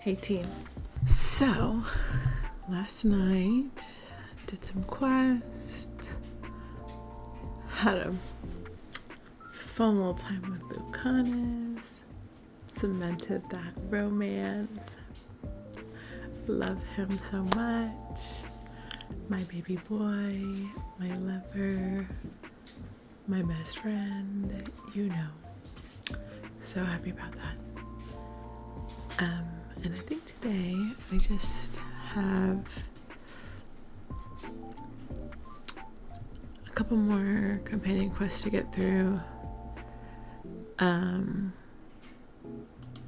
Hey team. So, last night, did some quests, had a fun little time with Lucanus, cemented that romance, love him so much, my baby boy, my lover, my best friend, you know. So happy about that. And I think today I just have a couple more companion quests to get through.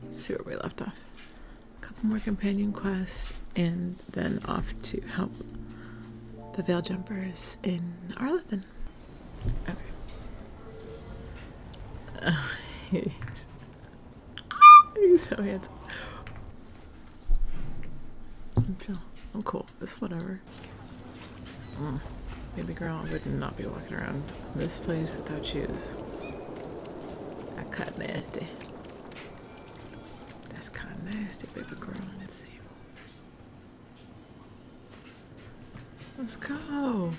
See where we left off. A couple more companion quests, and then off to help the Veil Jumpers in Arlithan. Okay. He's so handsome. I'm cool. It's whatever. Baby girl, I would not be walking around this place without shoes. That cut nasty. That's kind of nasty, baby girl. Let's see. Let's go.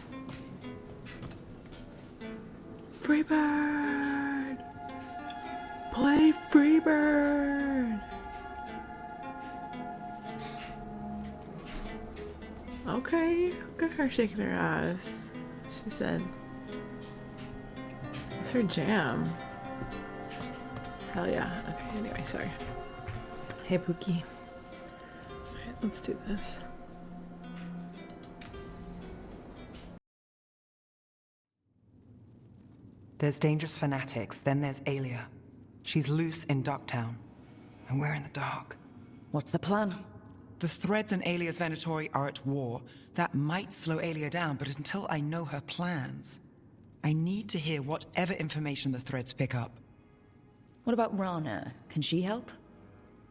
Freebird! Play Freebird! Okay, look at her shaking her ass. She said, what's her jam? Hell yeah. Okay, anyway, sorry. Hey, Pookie. Alright, let's do this. There's dangerous fanatics, then there's Aelia. She's loose in Ducktown, and we're in the dark. What's the plan? The Threads and Aelia's Venatori are at war. That might slow Aelia down, but until I know her plans, I need to hear whatever information the Threads pick up. What about Rana? Can she help?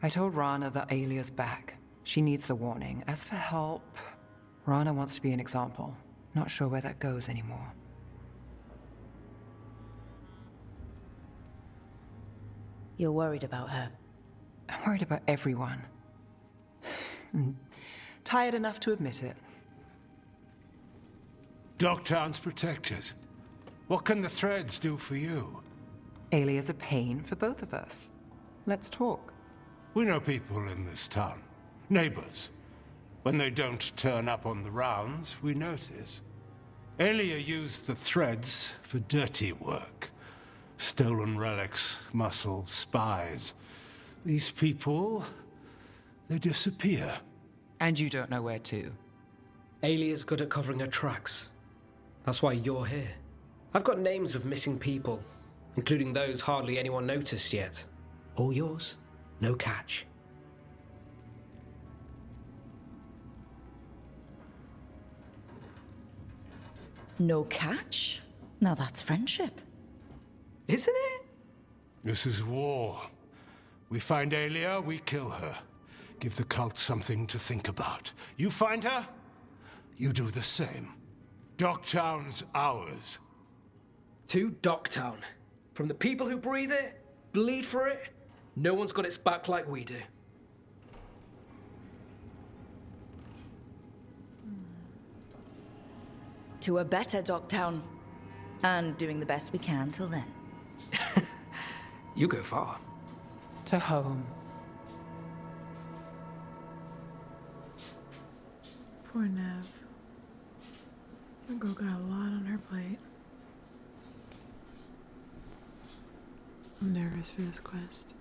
I told Rana that Aelia's back. She needs the warning. As for help, Rana wants to be an example. Not sure where that goes anymore. You're worried about her. I'm worried about everyone. Tired enough to admit it. Docktown's protected. What can the Threads do for you? Aelia's a pain for both of us. Let's talk. We know people in this town. Neighbors. When they don't turn up on the rounds, we notice. Aelia used the Threads for dirty work. Stolen relics, muscle, spies. These people, they disappear. And you don't know where to. Aelia's good at covering her tracks. That's why you're here. I've got names of missing people, including those hardly anyone noticed yet. All yours, no catch. No catch? Now that's friendship. Isn't it? This is war. We find Aelia, we kill her. Give the cult something to think about. You find her, you do the same. Docktown's ours. To Docktown. From the people who breathe it, bleed for it, no one's got its back like we do. To a better Docktown. And doing the best we can till then. You go far. To home. Poor Nev. That girl got a lot on her plate. I'm nervous for this quest.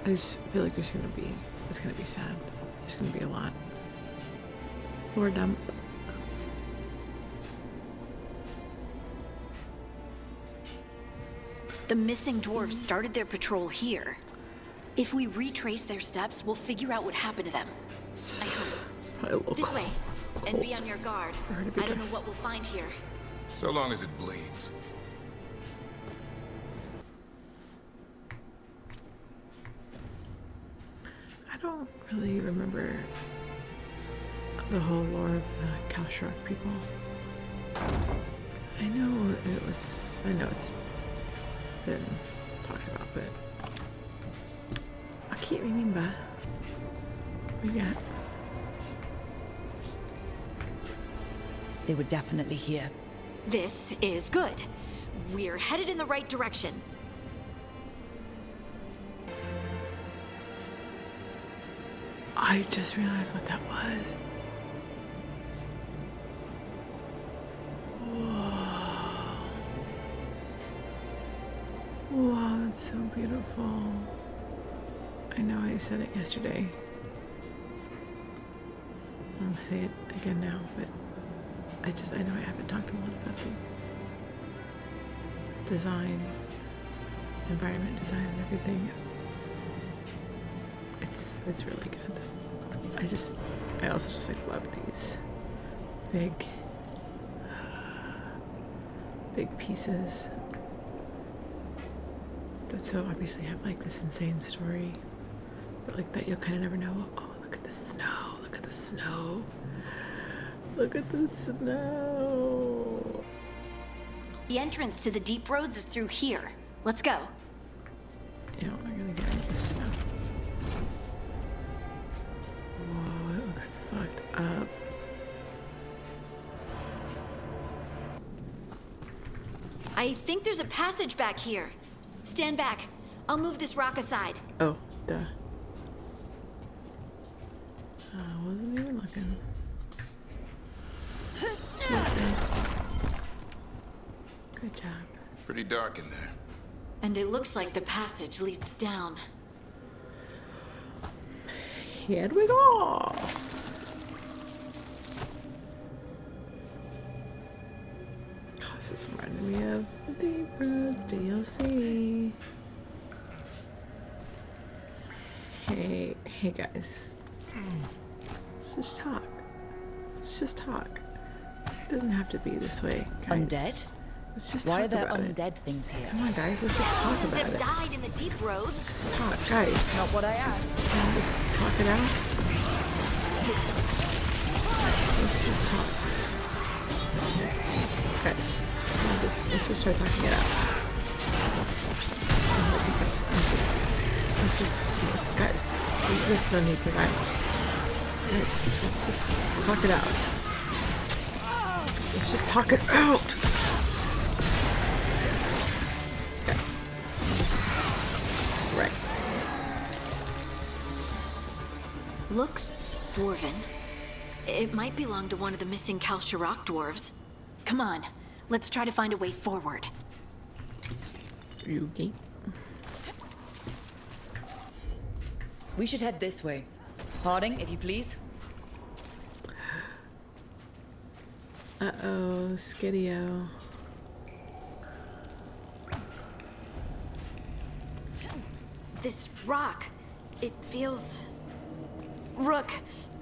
I just feel like it's gonna be sad. There's gonna be a lot. Or dump. The missing dwarves started their patrol here. If we retrace their steps, we'll figure out what happened to them. I hope. Probably a little This cold. way, and be on your guard. For her to be I don't know dressed. what we'll find here. So long as it bleeds. I don't really remember the whole lore of the Kalshark people. I know it's been talked about, but keep ringing back. We got. They were definitely here. This is good. We're headed in the right direction. I just realized what that was. Whoa. Wow, that's so beautiful. I know I said it yesterday. I'll say it again now, but I know I haven't talked a lot about the design, environment design and everything. It's really good. I also just like love these big pieces that so obviously have like this insane story, but like that you'll kind of never know. Oh, look at the snow! Look at the snow! Look at the snow! The entrance to the deep roads is through here. Let's go. Yeah, we're gonna get into the snow. Whoa, it looks fucked up. I think there's a passage back here. Stand back. I'll move this rock aside. Oh, duh. I wasn't even looking. Good job. Pretty dark in there. And it looks like the passage leads down. Here we go. This is reminding me of the Deep Roads DLC. Hey guys. Let's just talk. Let's just talk. It doesn't have to be this way, guys. Undead? Let's just Why talk are there about it. undead things here? Come on, guys. Let's just talk Thousands about have it. died in the deep roads. Let's just talk, guys. Not what I Let's asked. Can we just talk it out? Let's just talk. Guys, let's just try talking it out. Let's just, guys, there's just no need for violence. Guys, let's just talk it out. Let's just talk it out. Guys, just, right. Looks dwarven. It might belong to one of the missing Kalsharok dwarves. Come on, let's try to find a way forward. Yugi. We should head this way. Harding, if you please. Uh-oh, Skidio. This rock, it feels... Rook,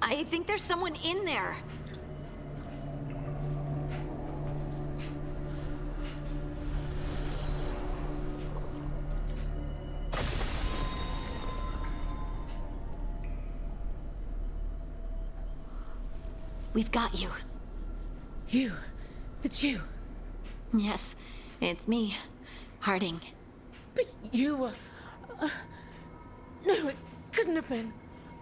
I think there's someone in there. We've got you. You. It's you. Yes, it's me, Harding. But you were... no, it couldn't have been.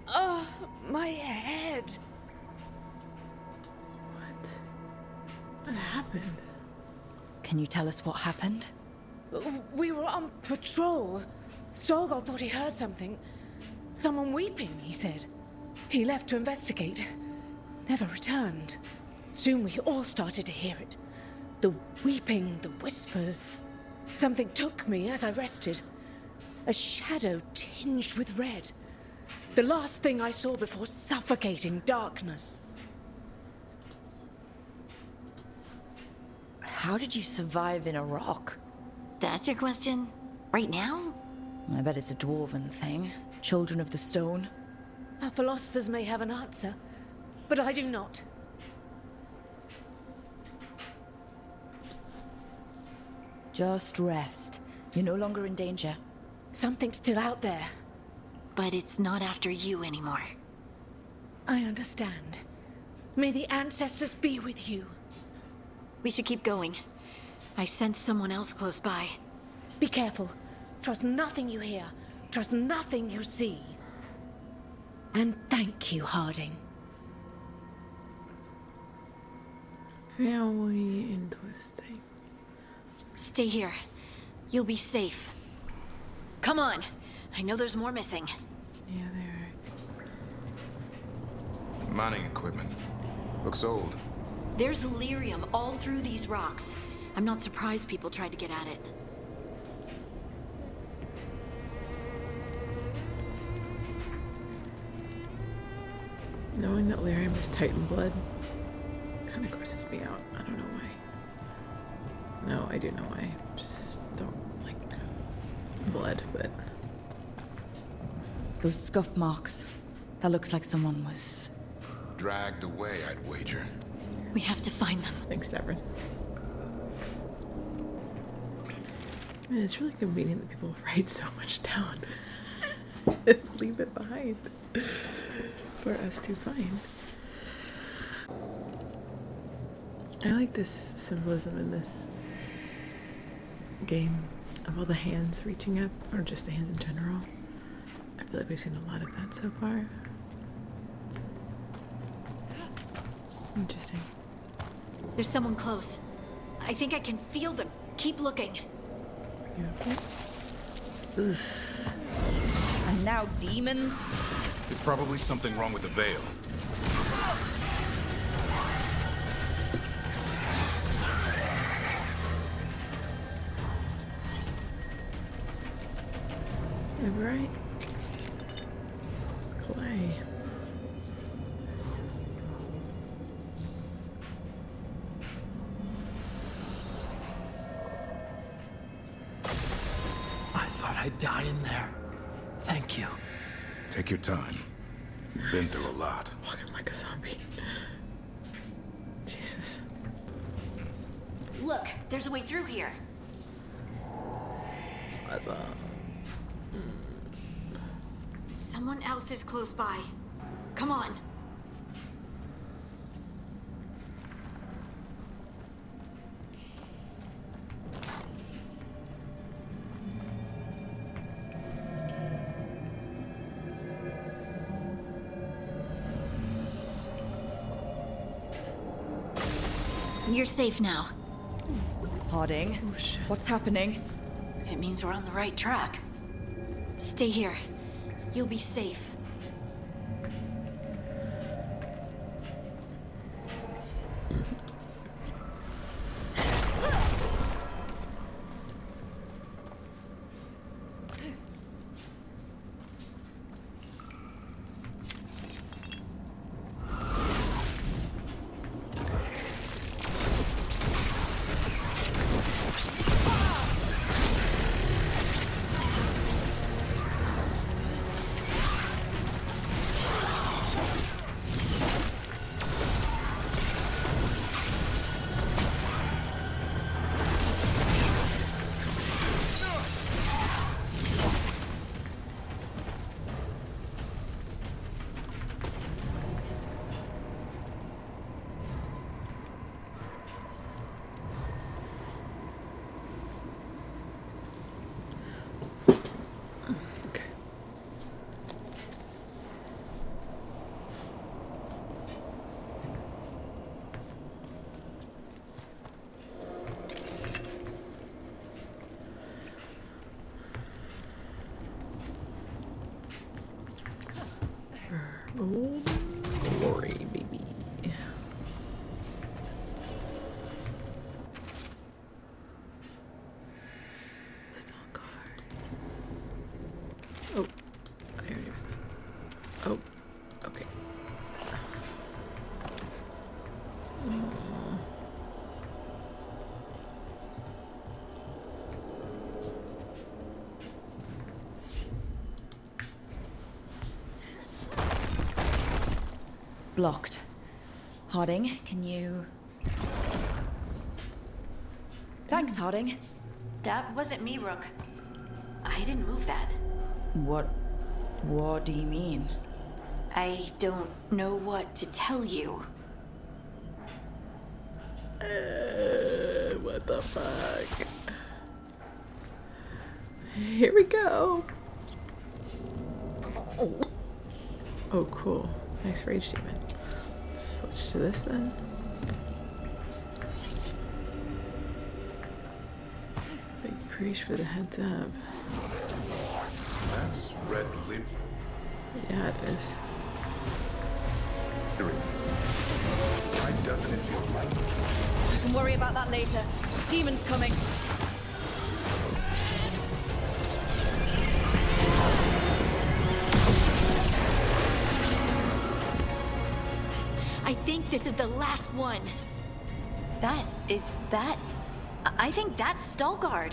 Oh, my head. What happened? Can you tell us what happened? We were on patrol. Stolgor thought he heard something. Someone weeping, he said. He left to investigate. Never returned. Soon we all started to hear it. The weeping, the whispers. Something took me as I rested. A shadow tinged with red. The last thing I saw before suffocating darkness. How did you survive in a rock? That's your question? Right now? I bet it's a dwarven thing. Children of the stone. Our philosophers may have an answer, but I do not. Just rest. You're no longer in danger. Something's still out there. But it's not after you anymore. I understand. May the ancestors be with you. We should keep going. I sense someone else close by. Be careful. Trust nothing you hear. Trust nothing you see. And thank you, Harding. Family and twisting. Stay here. You'll be safe. Come on. I know there's more missing. Yeah, there. Mining equipment. Looks old. There's lyrium all through these rocks. I'm not surprised people tried to get at it. Knowing that lyrium is Titan blood kind of grosses me out. I don't know why. No, I do know why. Just don't like blood, but... Those scuff marks. That looks like someone was... Dragged away, I'd wager. We have to find them. Thanks, Devin. I mean, it's really convenient that people write so much down and leave it behind for us to find. I like this symbolism in this game of all the hands reaching up, or just the hands in general. I feel like we've seen a lot of that so far. Interesting. There's someone close. I think I can feel them. Keep looking. You okay? Ugh. And now demons? It's probably something wrong with the veil. Right? Clay. I thought I'd die in there. Thank you. Take your time. Been through a lot. Walking like a zombie. Jesus. Look, there's a way through here. What's up? Someone else is close by. Come on. You're safe now. Harding, what's happening? It means we're on the right track. Stay here. You'll be safe. Gold glory, baby. Stone card. Oh, I already read that. Oh, okay. Blocked. Harding, can you... Thanks, Harding. That wasn't me, Rook. I didn't move that. What do you mean? I don't know what to tell you. What the fuck? Here we go. Oh, cool. Nice rage demon. Switch to this then. Big preach for the heads up. That's red lip. Yeah, it is. Why doesn't it feel right? We can worry about that later. Demon's coming. I think this is the last one. I think that's Veilguard.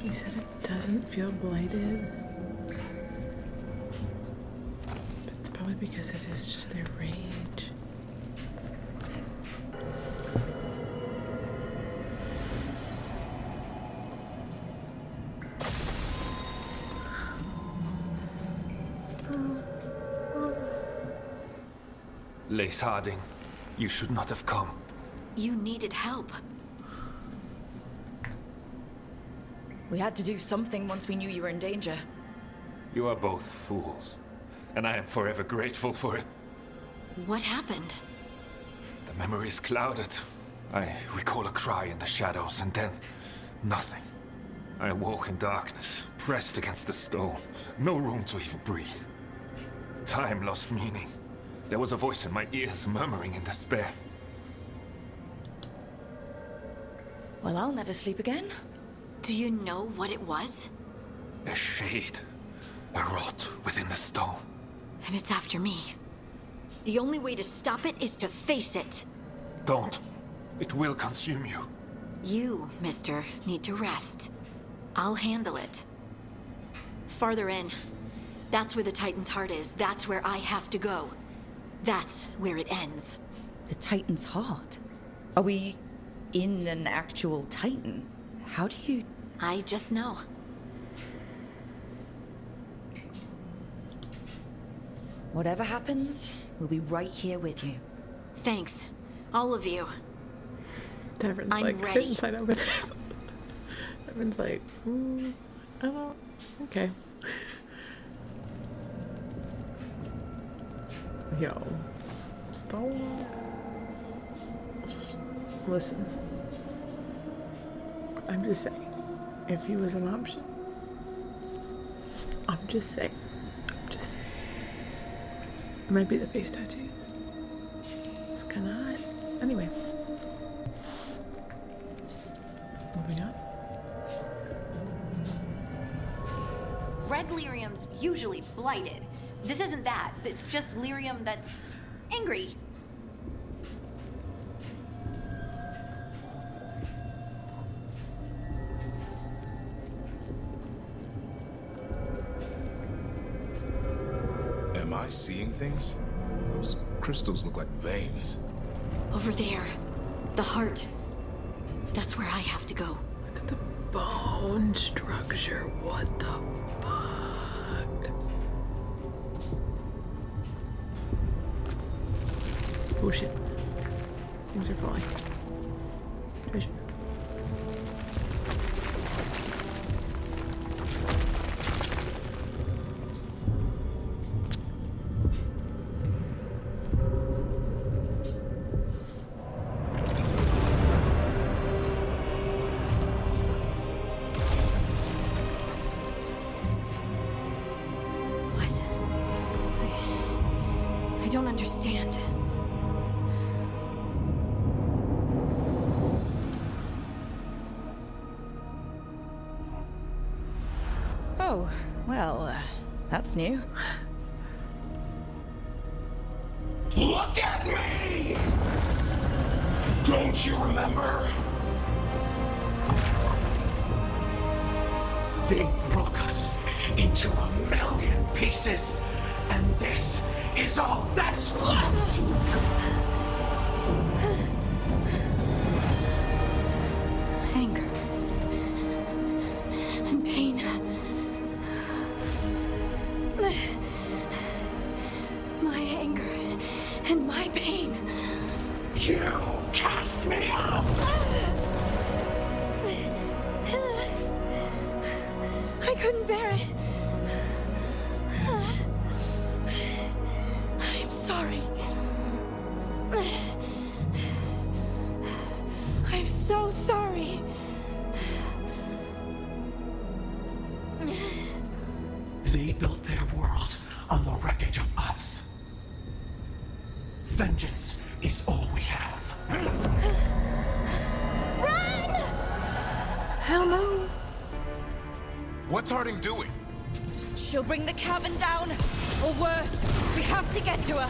He said it doesn't feel blighted. It's probably because it is just their rage. Lace Harding, you should not have come. You needed help. We had to do something once we knew you were in danger. You are both fools, and I am forever grateful for it. What happened? The memory is clouded. I recall a cry in the shadows, and then nothing. I awoke in darkness, pressed against the stone. No room to even breathe. Time lost meaning. There was a voice in my ears murmuring in despair. Well, I'll never sleep again. Do you know what it was? A shade. A rot within the stone. And it's after me. The only way to stop it is to face it. Don't. It will consume you. You, mister, need to rest. I'll handle it. Farther in. That's where the Titan's heart is. That's where I have to go. That's where it ends. The Titan's heart? Are we in an actual Titan? How do you... I just know. Whatever happens, we'll be right here with you. Thanks. All of you. Devrin's I'm like, I ready. couldn't sign up with this. Devrin's like, I don't... Okay. Yo. Stop. Listen. I'm just saying. If he was an option. I'm just saying. It might be the face tattoos. It's kind of hot. Anyway. Moving on. Red lyrium's usually blighted. This isn't that. It's just lyrium that's angry. Am I seeing things? Those crystals look like veins. Over there. The heart. That's where I have to go. Look at the bone structure. What the fuck? Oh shit. Things are falling. Vision. I don't understand. Oh, well, that's new. Look at me! Don't you remember? They broke us into a million pieces, and this is all that's left! Anger. And pain. My anger and my pain. You cast me out! couldn't bear it. I'm sorry. I'm so sorry. They built their world on the wreckage of us. Vengeance is all we have. Run! Hell no. What's Harding doing? She'll bring the cabin down. Or worse, we have to get to her.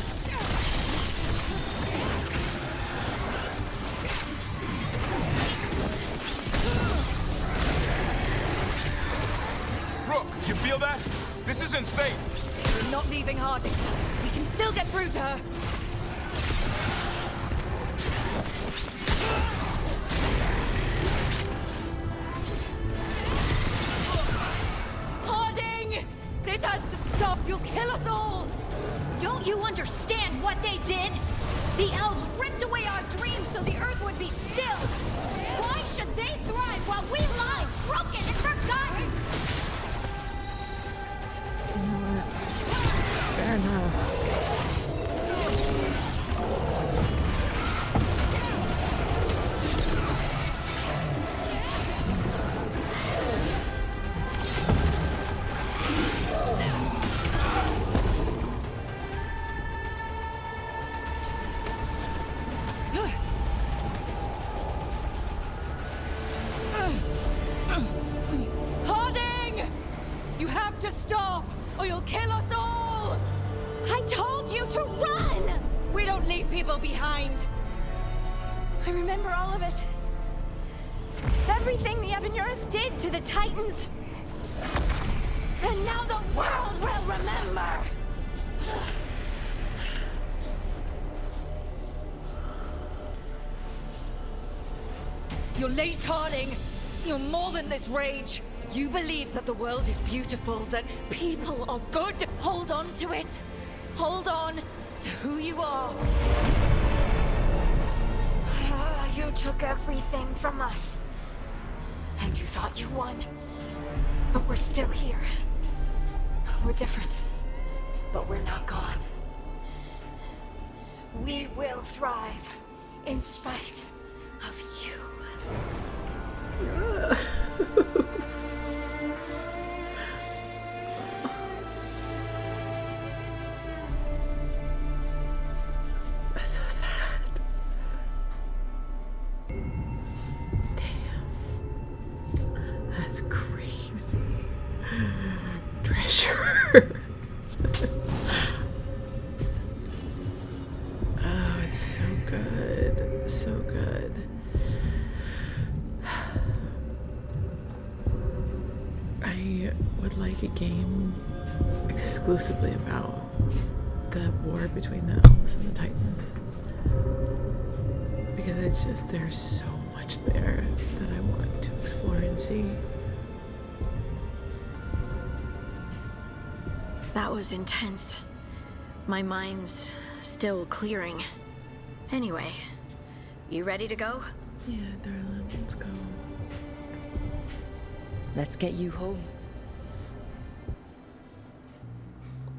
Rook, you feel that? This isn't safe. We're not leaving Harding. We can still get through to her. Harding! This has to stop. You'll kill us all. Don't you understand what they did? The elves ripped away our dreams so the earth would be still. Why should they thrive while we lie, broken and forgotten? You know what? Fair enough. Harding! You have to stop, or you'll kill us all! I told you to run! We don't leave people behind. I remember all of it. Everything the Avenuris did to the Titans. And now the world will remember! You're Lace Harding. You're more than this rage. You believe that the world is beautiful, that people are good. Hold on to it. Hold on to who you are. You took everything from us. And you thought you won. But we're still here. We're different. But we're not gone. We will thrive in spite of you. That's so sad. Damn. That's crazy. Treasure. Oh, it's so good. So good. I would like a game exclusively about the war between the elves and the titans, because it's just, there's so much there that I want to explore and see. That was intense. My mind's still clearing. Anyway, you ready to go? Yeah, darling, let's go. Let's get you home.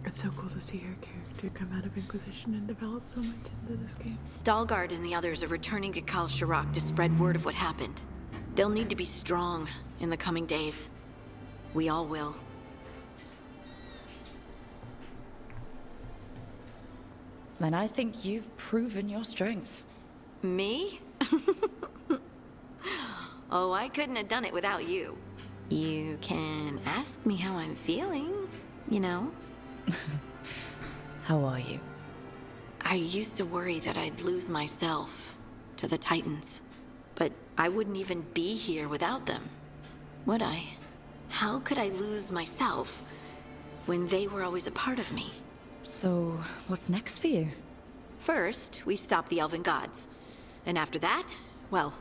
It's so cool to see her character come out of Inquisition and develop so much into this game. Stalgard and the others are returning to Kal Shirak to spread word of what happened. They'll need to be strong in the coming days. We all will. And I think you've proven your strength. Me? Oh, I couldn't have done it without you. You can ask me how I'm feeling, you know? How are you? I used to worry that I'd lose myself to the Titans. But I wouldn't even be here without them, would I? How could I lose myself when they were always a part of me? So, what's next for you? First, we stop the Elven Gods. And after that, well,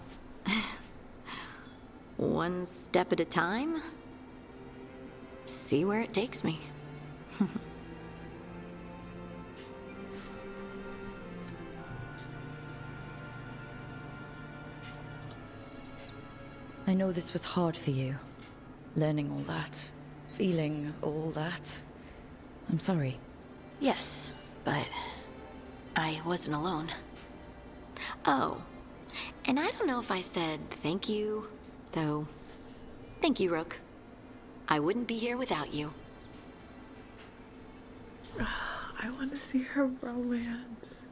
one step at a time. See where it takes me. I know this was hard for you, learning all that, feeling all that. I'm sorry. Yes, but I wasn't alone. Oh, and I don't know if I said thank you, so thank you, Rook. I wouldn't be here without you. I want to see her romance.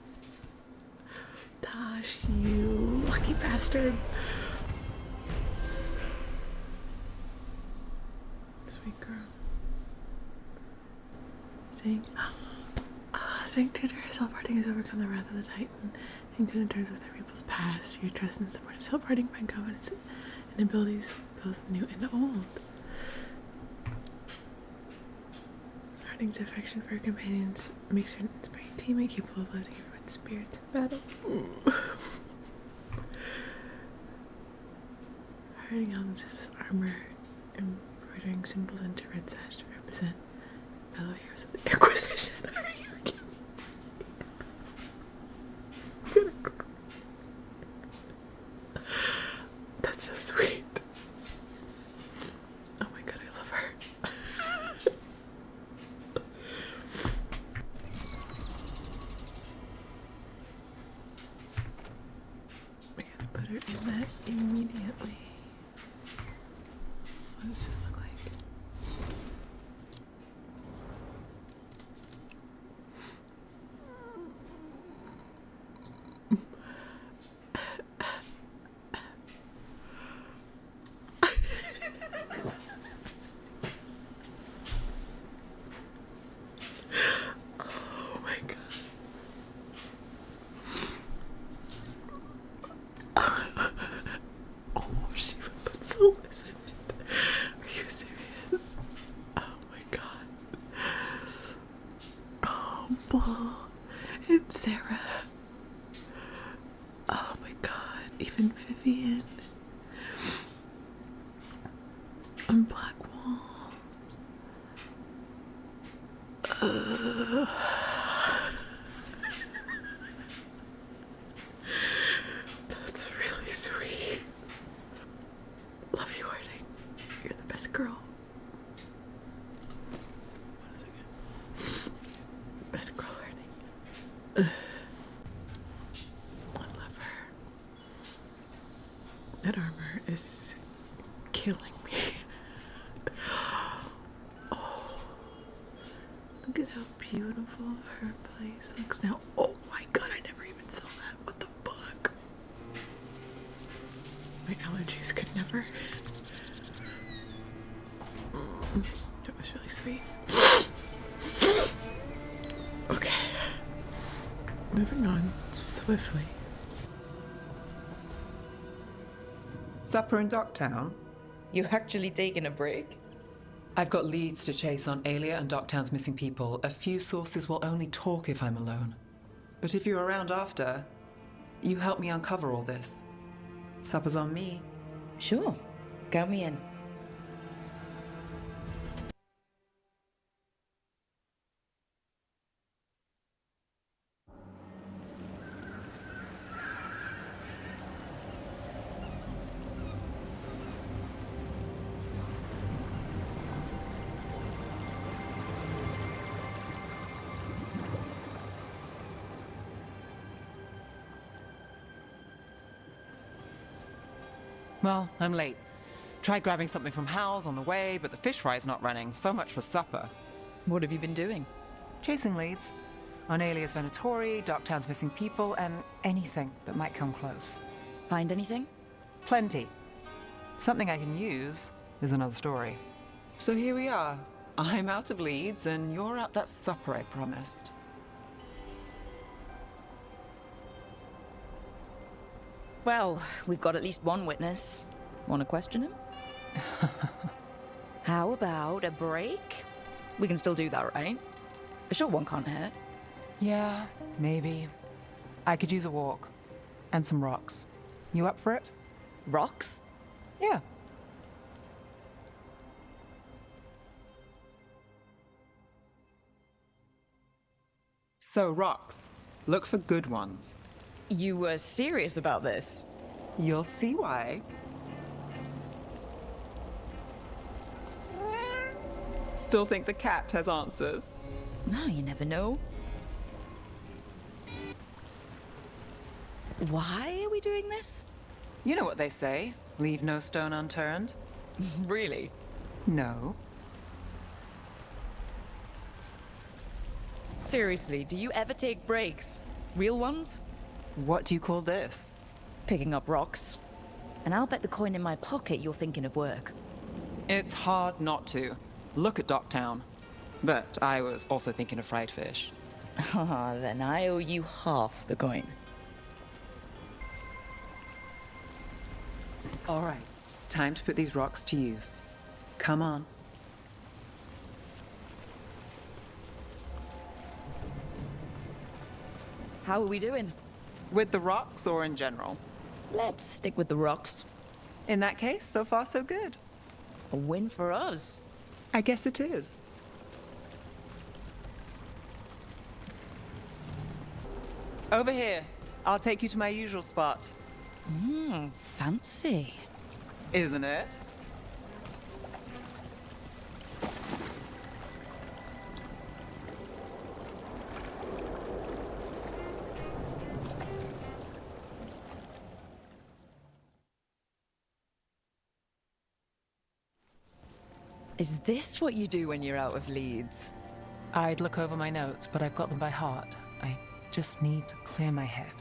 Gosh, you lucky bastard. Sweet girl. Saying to herself, parting has overcome the wrath of the Titan. And in terms of their people's past, your trust and support is help parting find confidence in abilities both new and old. Harding's affection for her companions makes her an inspiring teammate capable of lifting everyone's spirits in battle. Harding helms his armor, embroidering symbols into red sash to represent fellow heroes of the Inquisition. Are you kidding me? That's so sweet. Oh my god, I love her. We gotta put her in that immediately. What does it look like? Oh my god. Oh, she would put soulless in it. Are you serious? Oh my god. Oh, Bull. It's Sarah. Oh my god. Even Vivian. And Blackwall. That's really sweet. Love you, Harding. You're the best girl. What is it again? Best girl, Harding. I love her. That armor is killing me. Oh, look at how beautiful her place looks now. Oh my god, I never even saw that. What the fuck? My allergies could never. That was really sweet. Okay. Moving on swiftly. Supper in Docktown? You actually taking a break? I've got leads to chase on Aelia and Docktown's missing people. A few sources will only talk if I'm alone. But if you're around after, you help me uncover all this. Supper's on me. Sure. Count me in. Well, I'm late. Tried grabbing something from Hal's on the way, but the fish fry's not running. So much for supper. What have you been doing? Chasing leads. On Alias Venatori, Docktown's missing people, and anything that might come close. Find anything? Plenty. Something I can use is another story. So here we are. I'm out of leads, and you're at that supper I promised. Well, we've got at least one witness. Want to question him? How about a break? We can still do that, right? A short one can't hurt. Yeah, maybe. I could use a walk. And some rocks. You up for it? Rocks? Yeah. So, rocks. Look for good ones. You were serious about this? You'll see why. Still think the cat has answers? No, you never know. Why are we doing this? You know what they say. Leave no stone unturned. Really? No. Seriously, do you ever take breaks? Real ones? What do you call this? Picking up rocks. And I'll bet the coin in my pocket you're thinking of work. It's hard not to. Look at Docktown. But I was also thinking of fried fish. Ah, then I owe you half the coin. All right, time to put these rocks to use. Come on. How are we doing? With the rocks or in general? Let's stick with the rocks. In that case, so far so good. A win for us. I guess it is. Over here. I'll take you to my usual spot. Fancy. Isn't it? Is this what you do when you're out of leads? I'd look over my notes, but I've got them by heart. I just need to clear my head.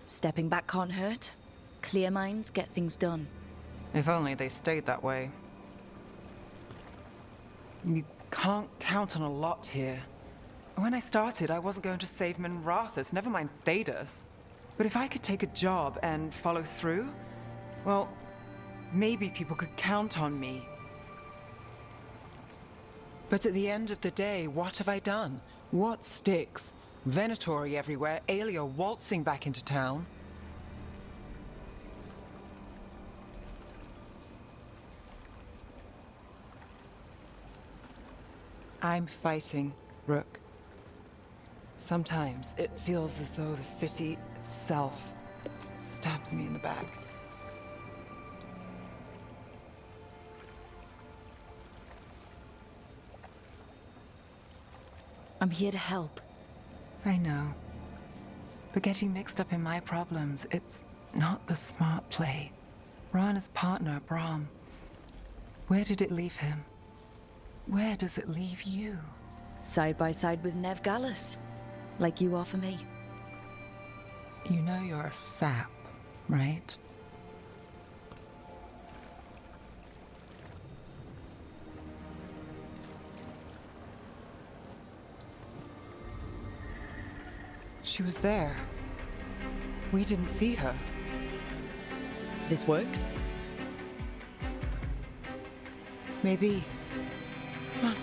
Stepping back can't hurt. Clear minds get things done. If only they stayed that way. You can't count on a lot here. When I started, I wasn't going to save Minrathus, never mind Thedas. But if I could take a job and follow through, well, maybe people could count on me. But at the end of the day, what have I done? What sticks? Venatori everywhere, Aelia waltzing back into town. I'm fighting, Rook. Sometimes it feels as though the city itself stabs me in the back. I'm here to help. I know. But getting mixed up in my problems, it's not the smart play. Rana's partner, Brahm. Where did it leave him? Where does it leave you? Side by side with Nev Gallus. Like you are for me. You know you're a sap, right? She was there. We didn't see her. This worked? Maybe. Come on.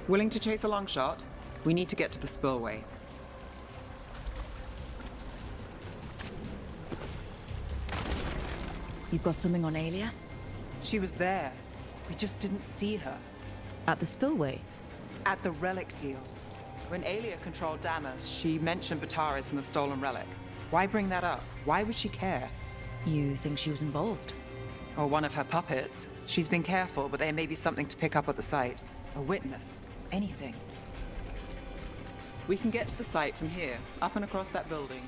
Willing to chase a long shot? We need to get to the spillway. You've got something on Aelia? She was there. We just didn't see her. At the spillway? At the relic deal. When Aelia controlled Damas, she mentioned Bataris and the stolen relic. Why bring that up? Why would she care? You think she was involved? Or one of her puppets. She's been careful, but there may be something to pick up at the site. A witness. Anything. We can get to the site from here, up and across that building.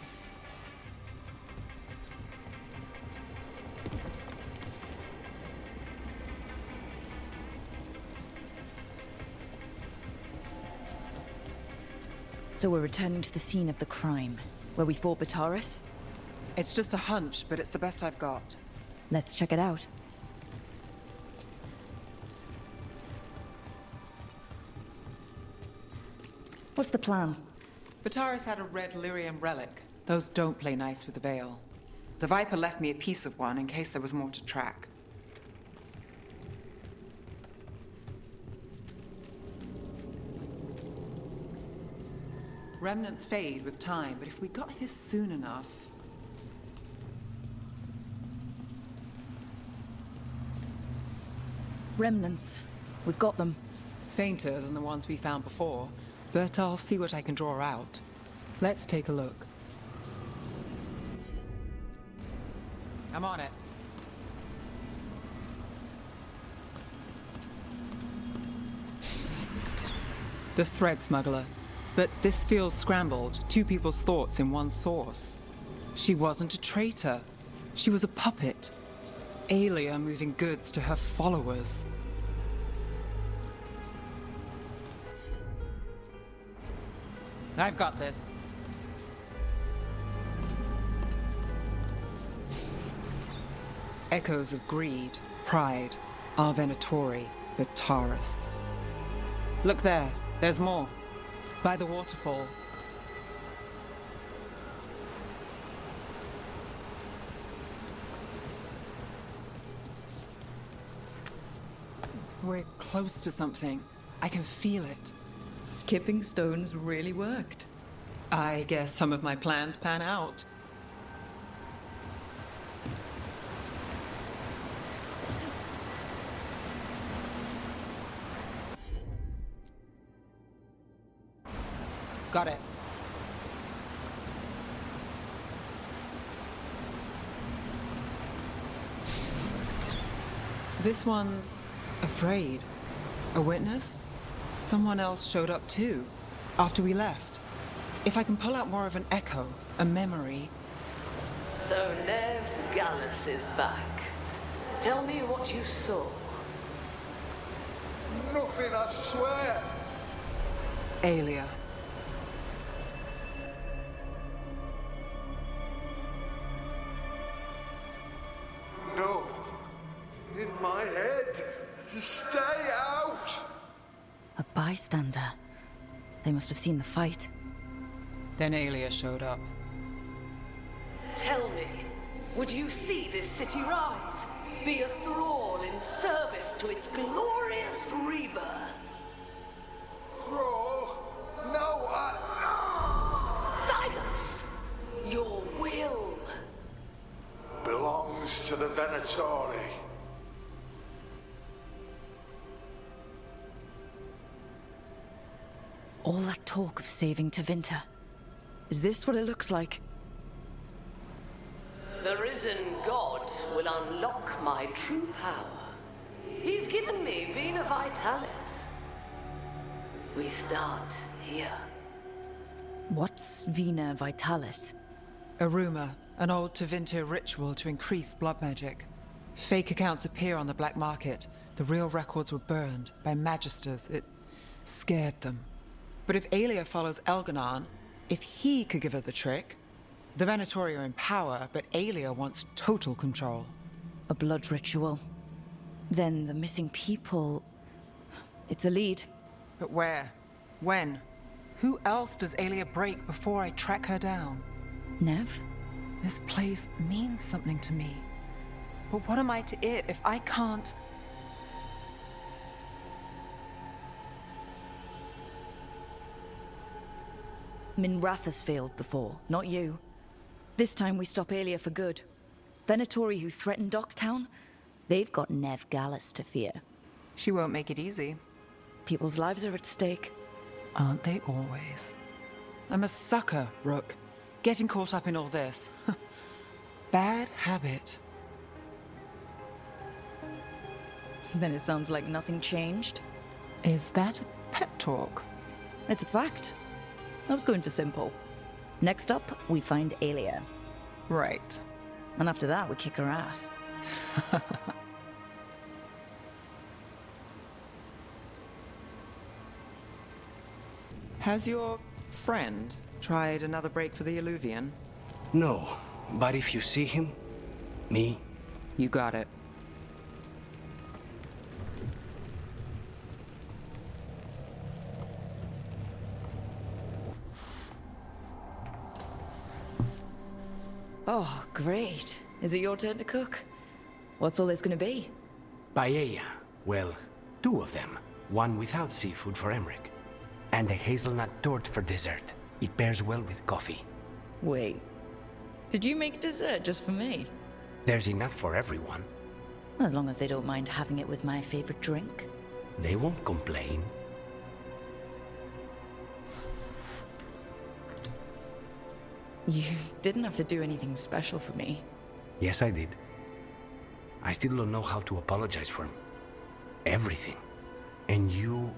So we're returning to the scene of the crime, where we fought Bataris? It's just a hunch, but it's the best I've got. Let's check it out. What's the plan? Bataris had a red lyrium relic. Those don't play nice with the Veil. The Viper left me a piece of one in case there was more to track. Remnants fade with time, but if we got here soon enough... Remnants. We've got them. Fainter than the ones we found before, but I'll see what I can draw out. Let's take a look. I'm on it. The thread smuggler. But this feels scrambled. Two people's thoughts in one source. She wasn't a traitor. She was a puppet. Aelia moving goods to her followers. I've got this. Echoes of greed, pride, our Venatori, Vitaris. Look there, there's more. By the waterfall. We're close to something. I can feel it. Skipping stones really worked. I guess some of my plans pan out. Got it. This one's afraid. A witness? Someone else showed up too, after we left. If I can pull out more of an echo, a memory. So Nev Gallus is back. Tell me what you saw. Nothing, I swear. Aelia. No. In my head. Stay out! A bystander. They must have seen the fight. Then Aelia showed up. Tell me, would you see this city rise? Be a thrall in service to its glorious rebirth? Thrall? No, Silence! Your will belongs to the Venatori. All that talk of saving Tevinter. Is this what it looks like? The risen god will unlock my true power. He's given me Vina Vitalis. We start here. What's Vina Vitalis? A rumor, an old Tevinter ritual to increase blood magic. Fake accounts appear on the black market. The real records were burned by magisters. It scared them. But if Aelia follows Elganon, if he could give her the trick, the Venatori are in power, but Aelia wants total control. A blood ritual. Then the missing people... It's a lead. But where? When? Who else does Aelia break before I track her down? Nev? This place means something to me. But what am I to it if I can't... Minrath has failed before, not you. This time we stop Aelia for good. Venatori who threatened Docktown, they've got Nev Gallus to fear. She won't make it easy. People's lives are at stake. Aren't they always? I'm a sucker, Rook. Getting caught up in all this. Bad habit. Then it sounds like nothing changed. Is that a pep talk? It's a fact. I was going for simple. Next up, we find Aelia. Right. And after that, we kick her ass. Has your friend tried another break for the Illuvian? No, but if you see him, me... You got it. Oh, great. Is it your turn to cook? What's all this gonna be? Paella. Well, 2 of them. One without seafood for Emmerich. And a hazelnut torte for dessert. It pairs well with coffee. Wait. Did you make dessert just for me? There's enough for everyone. As long as they don't mind having it with my favorite drink. They won't complain. You didn't have to do anything special for me. Yes, I did. I still don't know how to apologize for everything. And you...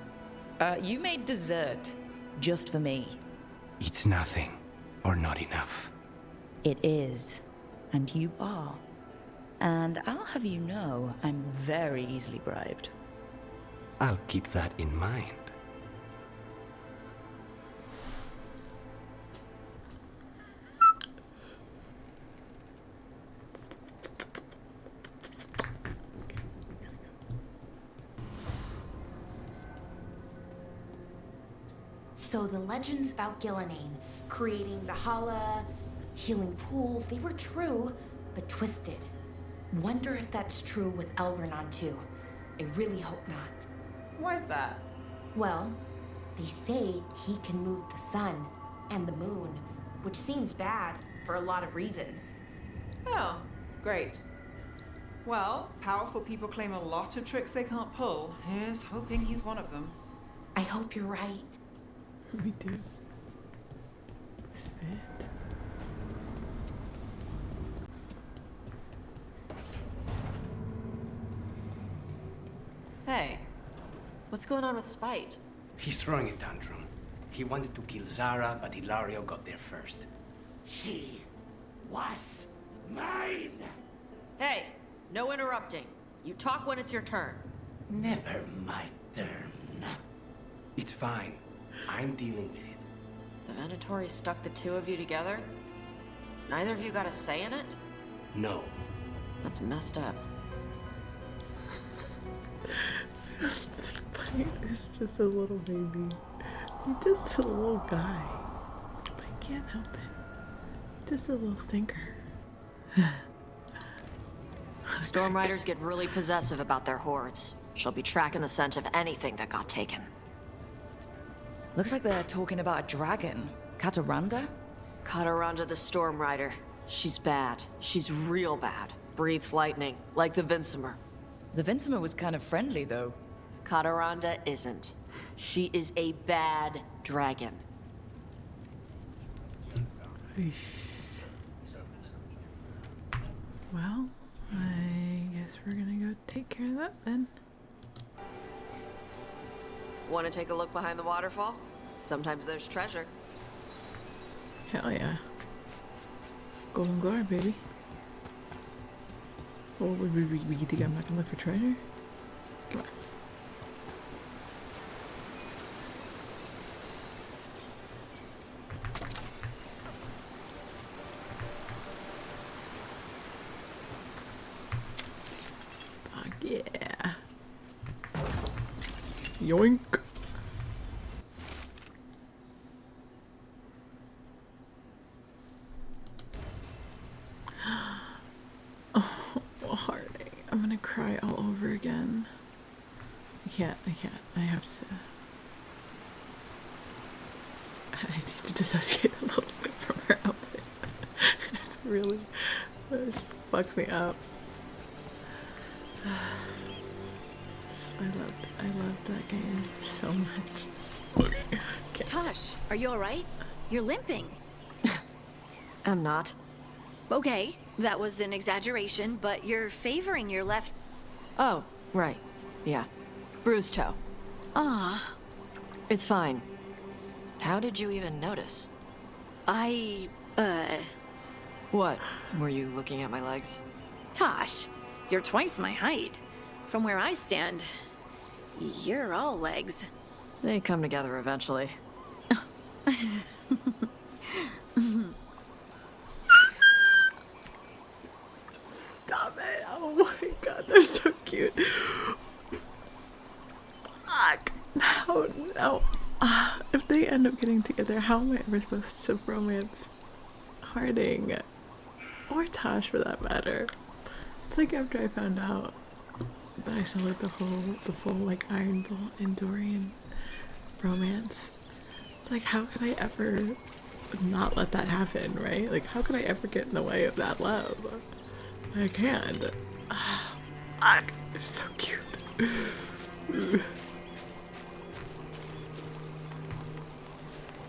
You made dessert. Just for me. It's nothing. Or not enough. It is. And you are. And I'll have you know, I'm very easily bribed. I'll keep that in mind. So the legends about Gillenane, creating the Hala, healing pools, they were true, but twisted. Wonder if that's true with Elgernon too. I really hope not. Why is that? Well, they say he can move the sun and the moon, which seems bad for a lot of reasons. Oh, great. Well, powerful people claim a lot of tricks they can't pull. Here's hoping he's one of them. I hope you're right. We do. Sit. Hey, what's going on with Spite? He's throwing a tantrum. He wanted to kill Zara, but Hilario got there first. She was mine! Hey, no interrupting. You talk when it's your turn. Never my turn. It's fine. I'm dealing with it. The Venatori stuck the two of you together? Neither of you got a say in it? No. That's messed up. It's funny. It's just a little baby. He's just a little guy. But I can't help it. Just a little stinker. Storm Riders get really possessive about their hordes. She'll be tracking the scent of anything that got taken. Looks like they're talking about a dragon. Kataranda? Kataranda the Storm Rider. She's bad. She's real bad. Breathes lightning, like the Vincimer. The Vincimer was kind of friendly, though. Kataranda isn't. She is a bad dragon. Well, I guess we're gonna go take care of that then. Want to take a look behind the waterfall? Sometimes there's treasure. Hell yeah. Golden glory, baby. Oh, we think I'm not gonna look for treasure? Come on. Fuck yeah. Yoink. Oh, heartache. I'm gonna cry all over again. I can't. I have to. I need to dissociate a little bit from her outfit. It's really, it just fucks me up. I loved that game so much. Okay. Tosh, are you alright? You're limping. I'm not. Okay, that was an exaggeration, but you're favoring your left. Oh, right. Yeah. Bruised toe. Ah. It's fine. How did you even notice? What? Were you looking at my legs? Tosh, you're twice my height. From where I stand, you're all legs. They come together eventually. Stop it. Oh my god, they're so cute. Fuck. No. If they end up getting together, how am I ever supposed to romance Harding? Or Tosh for that matter. It's like after I found out that I saw like the full like Iron Bull and Dorian romance. It's like, how could I ever not let that happen, right? Like, how could I ever get in the way of that love? I can't. Fuck, they're so cute.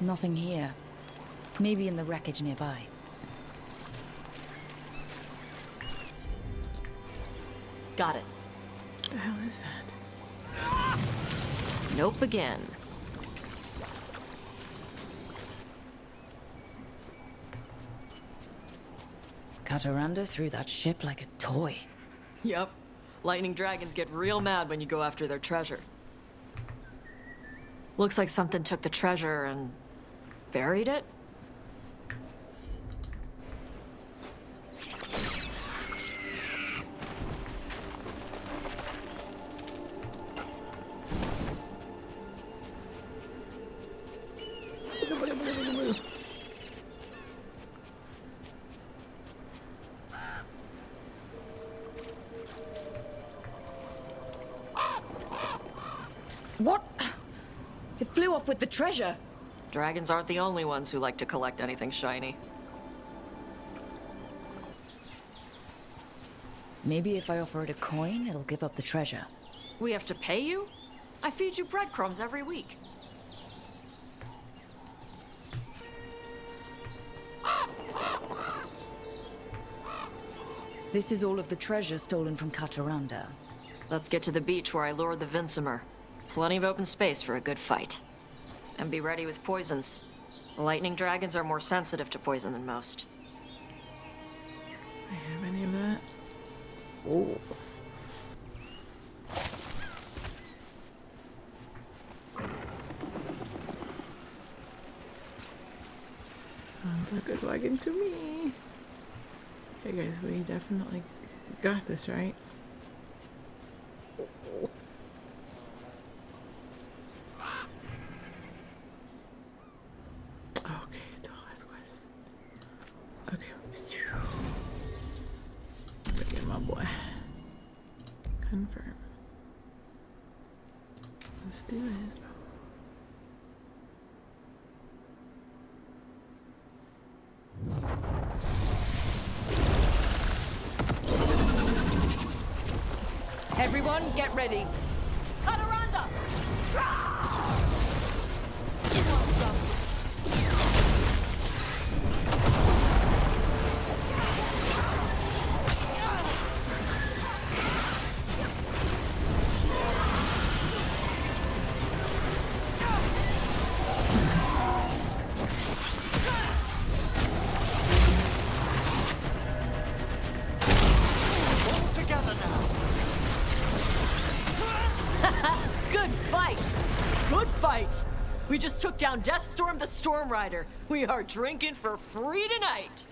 Nothing here. Maybe in the wreckage nearby. Got it. What the hell is that? Nope again. Cataranda threw that ship like a toy. Yep. Lightning dragons get real mad when you go after their treasure. Looks like something took the treasure and buried it. What? It flew off with the treasure. Dragons aren't the only ones who like to collect anything shiny. Maybe if I offer it a coin, it'll give up the treasure. We have to pay you? I feed you breadcrumbs every week. This is all of the treasure stolen from Cataranda. Let's get to the beach where I lured the Vinsimer. Plenty of open space for a good fight. And be ready with poisons. Lightning dragons are more sensitive to poison than most. I have any of that? Oh. Sounds like a good wagon to me. Okay guys, we definitely got this, right? Okay, it's all as questions. Okay. Look at my boy. Confirm. Let's do it. Everyone, get ready. Cataranda! Good fight! Good fight! We just took down Deathstorm the Storm Rider. We are drinking for free tonight!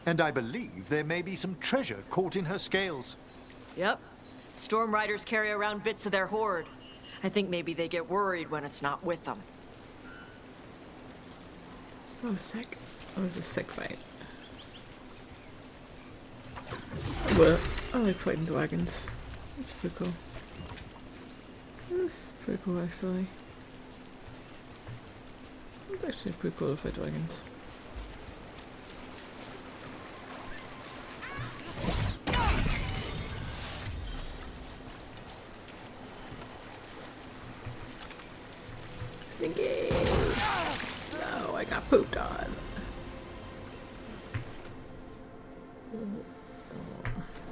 And I believe there may be some treasure caught in her scales. Yep. Storm Riders carry around bits of their hoard. I think maybe they get worried when it's not with them. That was sick. That was a sick fight. But I like fighting dragons. That's pretty cool. That's pretty cool, actually. It's actually pretty cool to fight dragons. Stinky! No, I got pooped on.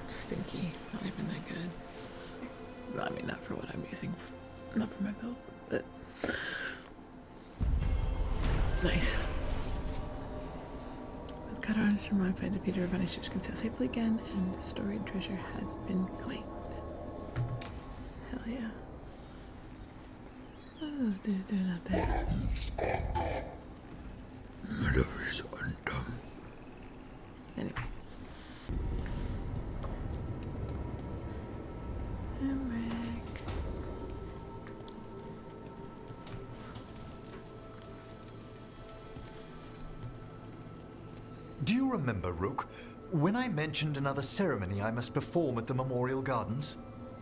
Stinky. Not even that good. Well, I mean, not for what I'm using. Not for my build, but... Nice. With Cataranda Surmount, find defeated remaining ships can sail safely again, and the storied treasure has been claimed. Hell yeah. What are those dudes doing out there? Murderers undone. Anyway. Emmerich. Do you remember, Rook, when I mentioned another ceremony I must perform at the Memorial Gardens?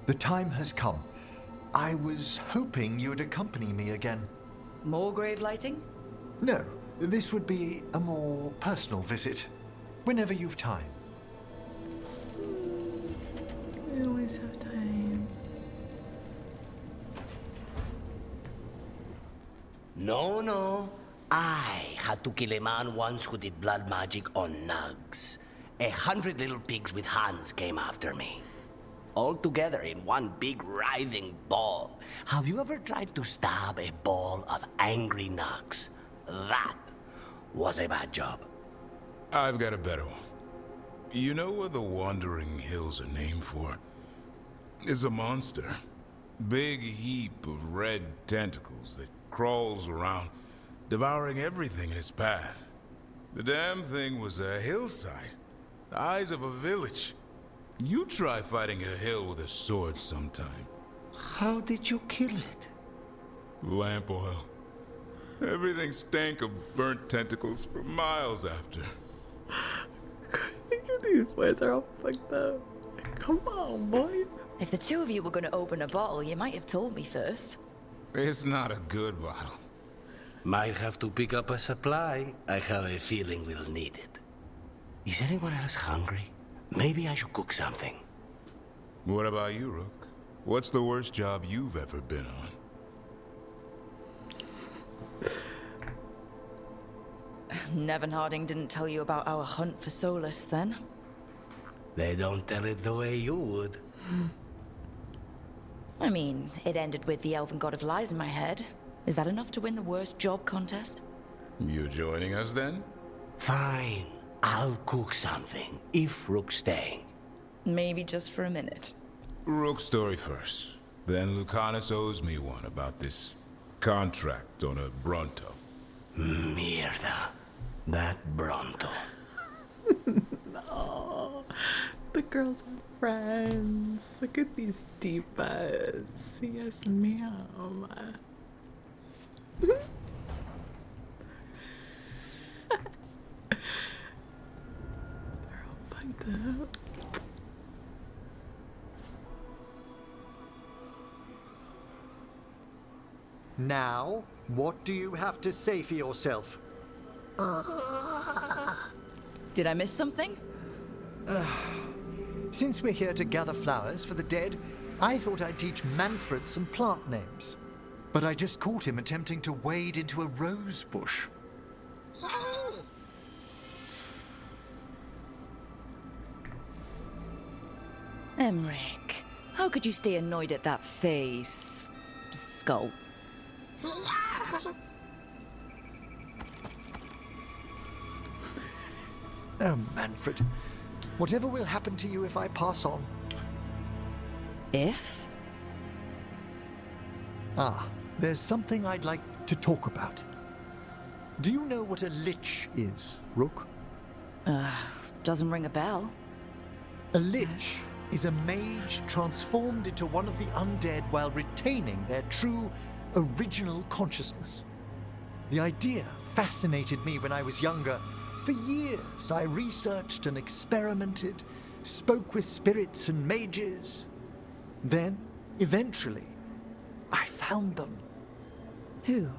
The time has come. I was hoping you would accompany me again. More grave lighting? No, this would be a more personal visit. Whenever you've time. We always have time. No. I had to kill a man once who did blood magic on nugs. 100 little pigs with hands came after me. all together in one big writhing ball. Have you ever tried to stab a ball of angry knocks? That was a bad job. I've got a better one. You know what the Wandering Hills are named for? It's a monster. Big heap of red tentacles that crawls around, devouring everything in its path. The damn thing was a hillside, the size of a village. You try fighting a hill with a sword sometime. How did you kill it? Lamp oil. Everything stank of burnt tentacles for miles after. These boys are all fucked up. Come on, boys. If the two of you were going to open a bottle, you might have told me first. It's not a good bottle. Might have to pick up a supply. I have a feeling we'll need it. Is anyone else hungry? Maybe I should cook something. What about you, Rook? What's the worst job you've ever been on? Nevin Harding didn't tell you about our hunt for Solus, then? They don't tell it the way you would. I mean, it ended with the Elven God of Lies in my head. Is that enough to win the worst job contest? You joining us then? Fine. I'll cook something, if Rook's staying. Maybe just for a minute. Rook's story first. Then Lucanus owes me one about this contract on a Bronto. Mierda. That Bronto. No. The girls are friends. Look at these divas. Yes, ma'am. They're all fucked up. Now, what do you have to say for yourself? Did I miss something? Since we're here to gather flowers for the dead, I thought I'd teach Manfred some plant names. But I just caught him attempting to wade into a rose bush. Emmerich, how could you stay annoyed at that face? Skull. Oh, Manfred. Whatever will happen to you if I pass on? If? Ah, there's something I'd like to talk about. Do you know what a lich is, Rook? Doesn't ring a bell. A lich is a mage transformed into one of the undead while retaining their true, original consciousness. The idea fascinated me when I was younger. For years, I researched and experimented, spoke with spirits and mages. Then, eventually, I found them. Who?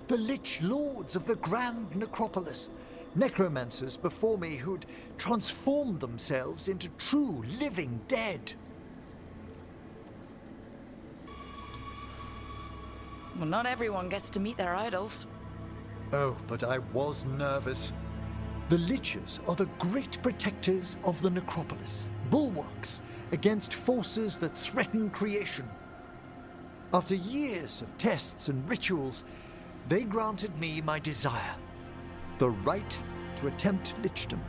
The Lich Lords of the Grand Necropolis. Necromancers before me who'd transformed themselves into true living dead. Well, not everyone gets to meet their idols. Oh, but I was nervous. The Liches are the great protectors of the necropolis, bulwarks against forces that threaten creation. After years of tests and rituals, they granted me my desire, the right to attempt lichdom.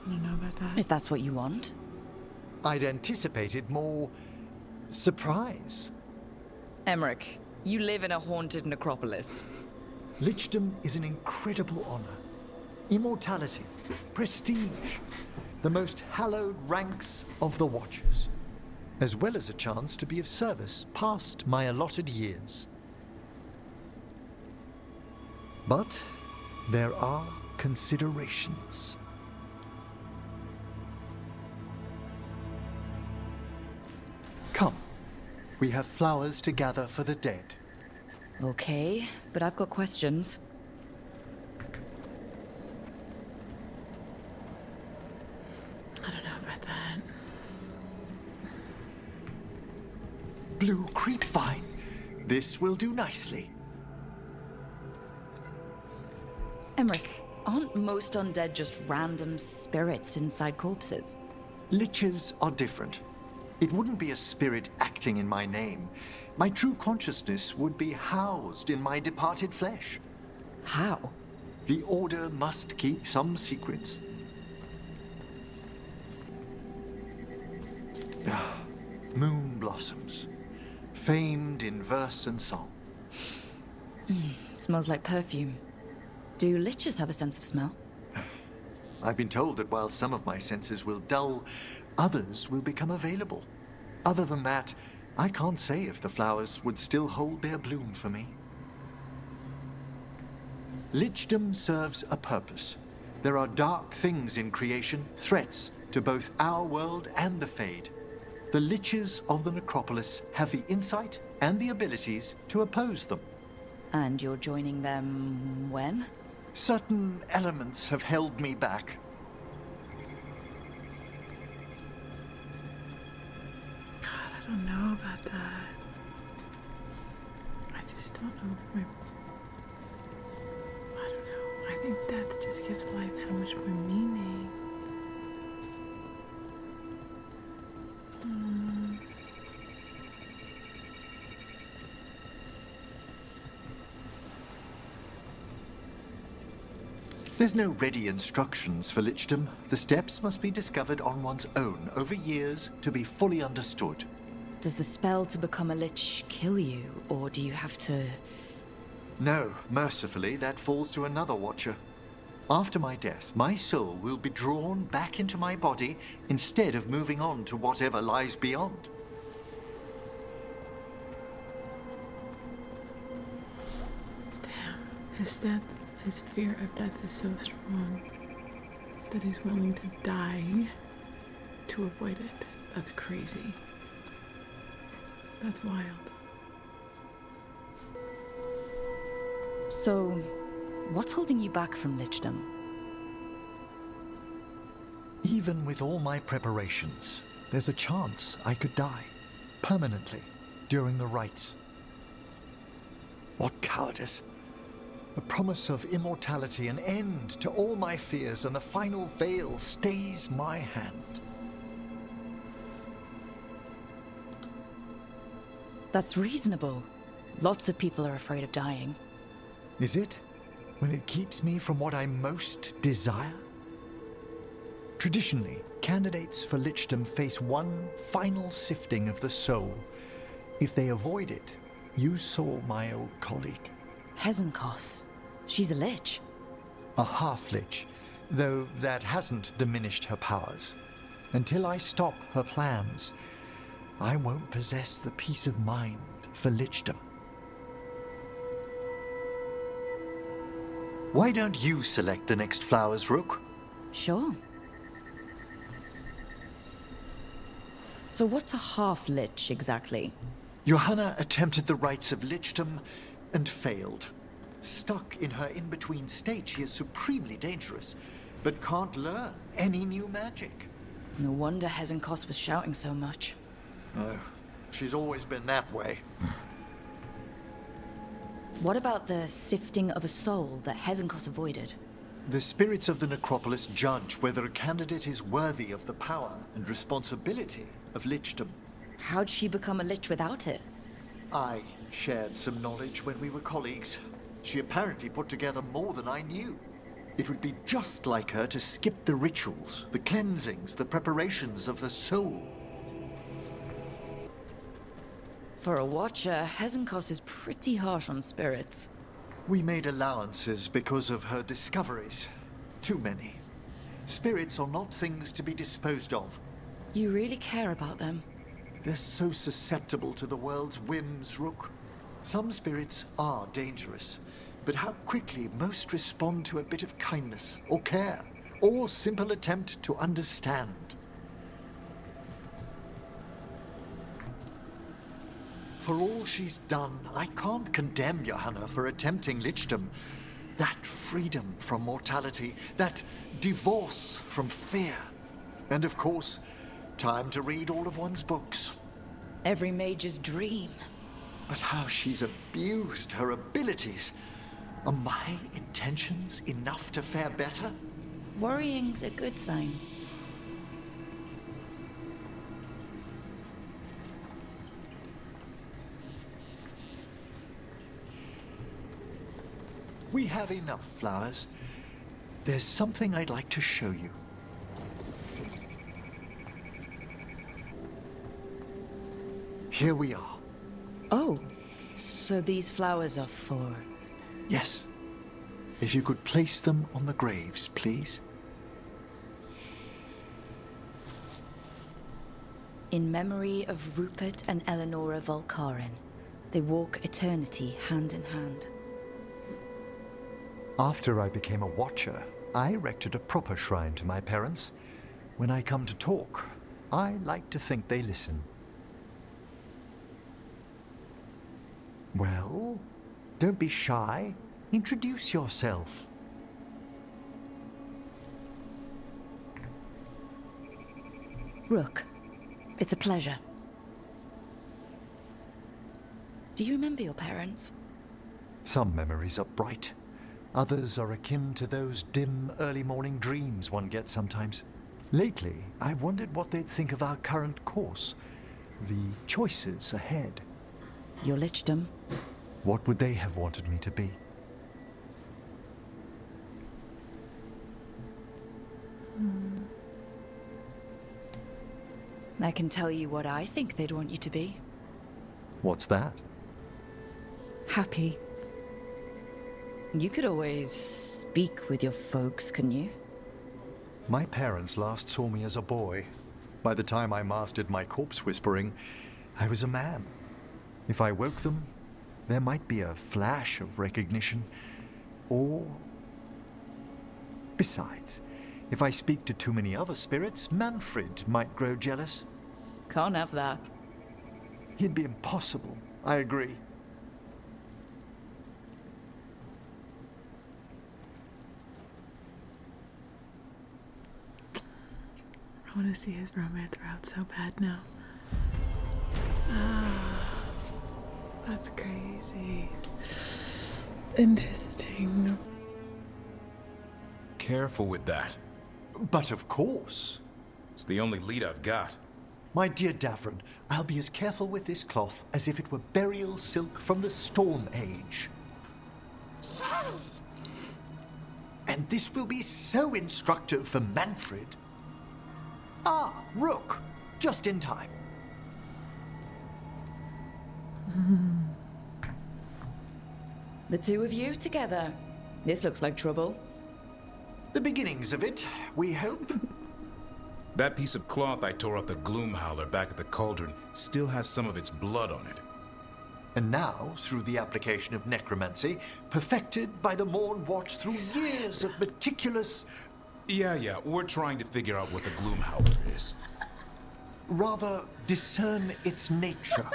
I don't know about that. If that's what you want. I'd anticipated more surprise. Emmerich, you live in a haunted necropolis. Lichdom is an incredible honor. Immortality, prestige, the most hallowed ranks of the Watchers, as well as a chance to be of service past my allotted years. But there are considerations. Come, we have flowers to gather for the dead. Okay, but I've got questions. I don't know about that. Blue creepvine. This will do nicely. Emmerich, aren't most undead just random spirits inside corpses? Liches are different. It wouldn't be a spirit acting in my name. My true consciousness would be housed in my departed flesh. How? The Order must keep some secrets. Moon blossoms, famed in verse and song. Smells like perfume. Do liches have a sense of smell? I've been told that while some of my senses will dull, others will become available. Other than that, I can't say if the flowers would still hold their bloom for me. Lichdom serves a purpose. There are dark things in creation, threats to both our world and the Fade. The Liches of the Necropolis have the insight and the abilities to oppose them. And you're joining them when? Certain elements have held me back. God, I don't know about that. I just don't know if my... I don't know. I think death just gives life so much more meaning. There's no ready instructions for Lichdom. The steps must be discovered on one's own over years to be fully understood. Does the spell to become a lich kill you, or do you have to... No, mercifully, that falls to another watcher. After my death, my soul will be drawn back into my body instead of moving on to whatever lies beyond. His death, his fear of death is so strong that he's willing to die to avoid it. That's crazy. That's wild. So, what's holding you back from Lichdom? Even with all my preparations, there's a chance I could die, permanently, during the rites. What cowardice! A promise of immortality, an end to all my fears, and the final veil stays my hand. That's reasonable. Lots of people are afraid of dying. Is it? When it keeps me from what I most desire? Traditionally, candidates for Lichdom face one final sifting of the soul. If they avoid it, you saw my old colleague. Hezenkos. She's a lich. A half-lich, though that hasn't diminished her powers. Until I stop her plans, I won't possess the peace of mind for Lichdom. Why don't you select the next flowers, Rook? Sure. So what's a half-lich exactly? Johanna attempted the rites of Lichdom and failed. Stuck in her in-between state, she is supremely dangerous, but can't learn any new magic. No wonder Hezenkos was shouting so much. Oh, she's always been that way. What about the sifting of a soul that Hezenkos avoided? The spirits of the Necropolis judge whether a candidate is worthy of the power and responsibility of Lichdom. How'd she become a lich without it? I shared some knowledge when we were colleagues. She apparently put together more than I knew. It would be just like her to skip the rituals, the cleansings, the preparations of the soul. For a watcher, Hezenkos is pretty harsh on spirits. We made allowances because of her discoveries. Too many. Spirits are not things to be disposed of. You really care about them? They're so susceptible to the world's whims, Rook. Some spirits are dangerous, but how quickly most respond to a bit of kindness or care, or simple attempt to understand. For all she's done, I can't condemn Johanna for attempting Lichdom. That freedom from mortality, that divorce from fear. And of course, time to read all of one's books. Every mage's dream. But how she's abused her abilities. Are my intentions enough to fare better? Worrying's a good sign. We have enough flowers. There's something I'd like to show you. Here we are. Oh, so these flowers are for... Yes. If you could place them on the graves, please. In memory of Rupert and Eleonora Volkaren, they walk eternity hand in hand. After I became a watcher, I erected a proper shrine to my parents. When I come to talk, I like to think they listen. Well, don't be shy. Introduce yourself. Rook, it's a pleasure. Do you remember your parents? Some memories are bright. Others are akin to those dim, early morning dreams one gets sometimes. Lately, I wondered what they'd think of our current course, the choices ahead. Your lichdom. What would they have wanted me to be? I can tell you what I think they'd want you to be. What's that? Happy. You could always speak with your folks, couldn't you? My parents last saw me as a boy. By the time I mastered my corpse whispering, I was a man. If I woke them, there might be a flash of recognition, or... Besides, if I speak to too many other spirits, Manfred might grow jealous. Can't have that. He'd be impossible, I agree. I want to see his romance route so bad now. Ah, that's crazy. Interesting. Careful with that. But of course. It's the only lead I've got. My dear Davron, I'll be as careful with this cloth as if it were burial silk from the Storm Age. And this will be so instructive for Manfred. Ah, Rook, just in time. The two of you together. This looks like trouble. The beginnings of it, we hope. That piece of cloth I tore off the Gloom Howler back at the cauldron still has some of its blood on it. And now, through the application of necromancy, perfected by the Morn Watch through years of meticulous... Yeah, we're trying to figure out what the Gloom Howler is. Rather, discern its nature.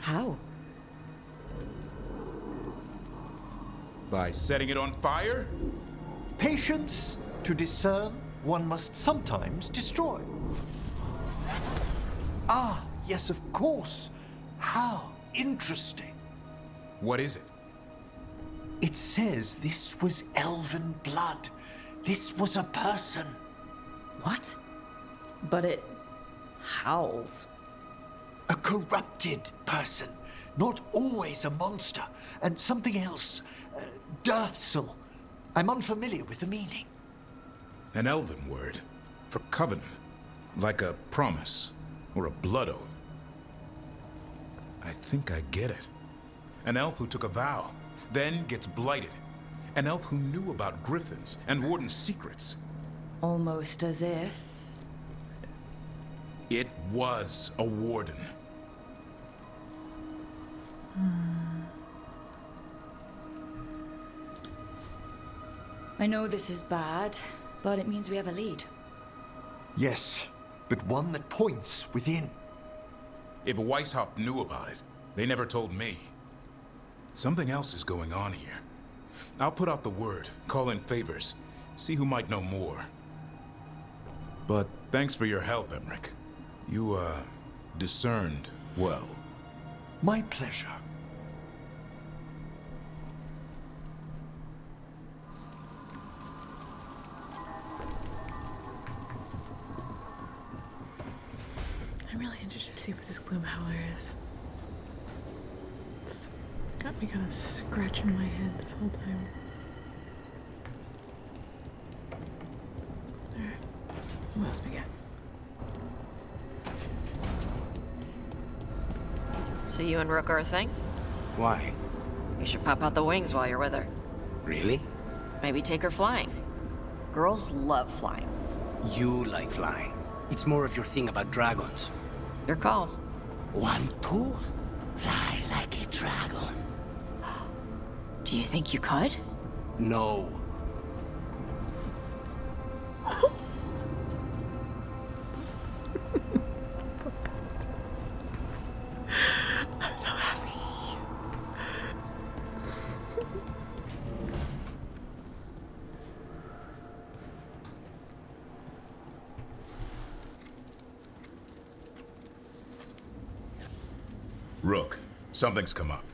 How? By setting it on fire? Patience. To discern, one must sometimes destroy. Ah, yes, of course. How interesting. What is it? It says this was elven blood. This was a person. What? But it howls. A corrupted person. Not always a monster. And something else. Deathsel. I'm unfamiliar with the meaning. An elven word for covenant. Like a promise or a blood oath. I think I get it. An elf who took a vow, then gets blighted. An elf who knew about griffins and warden's secrets. Almost as if... It was a warden. I know this is bad, but it means we have a lead. Yes, but one that points within. If Weishaupt knew about it, they never told me. Something else is going on here. I'll put out the word, call in favors, see who might know more. But thanks for your help, Emmerich. You, discerned well. My pleasure. I'm really interested to see what this gloom howler is. It's got me kind of scratching my head this whole time. Alright, what else we got? So you and Rook are a thing? Why? You should pop out the wings while you're with her. Really? Maybe take her flying. Girls love flying. You like flying. It's more of your thing about dragons. Your call. Want to? Fly like a dragon. Do you think you could? No. I'm so happy. Rook, something's come up.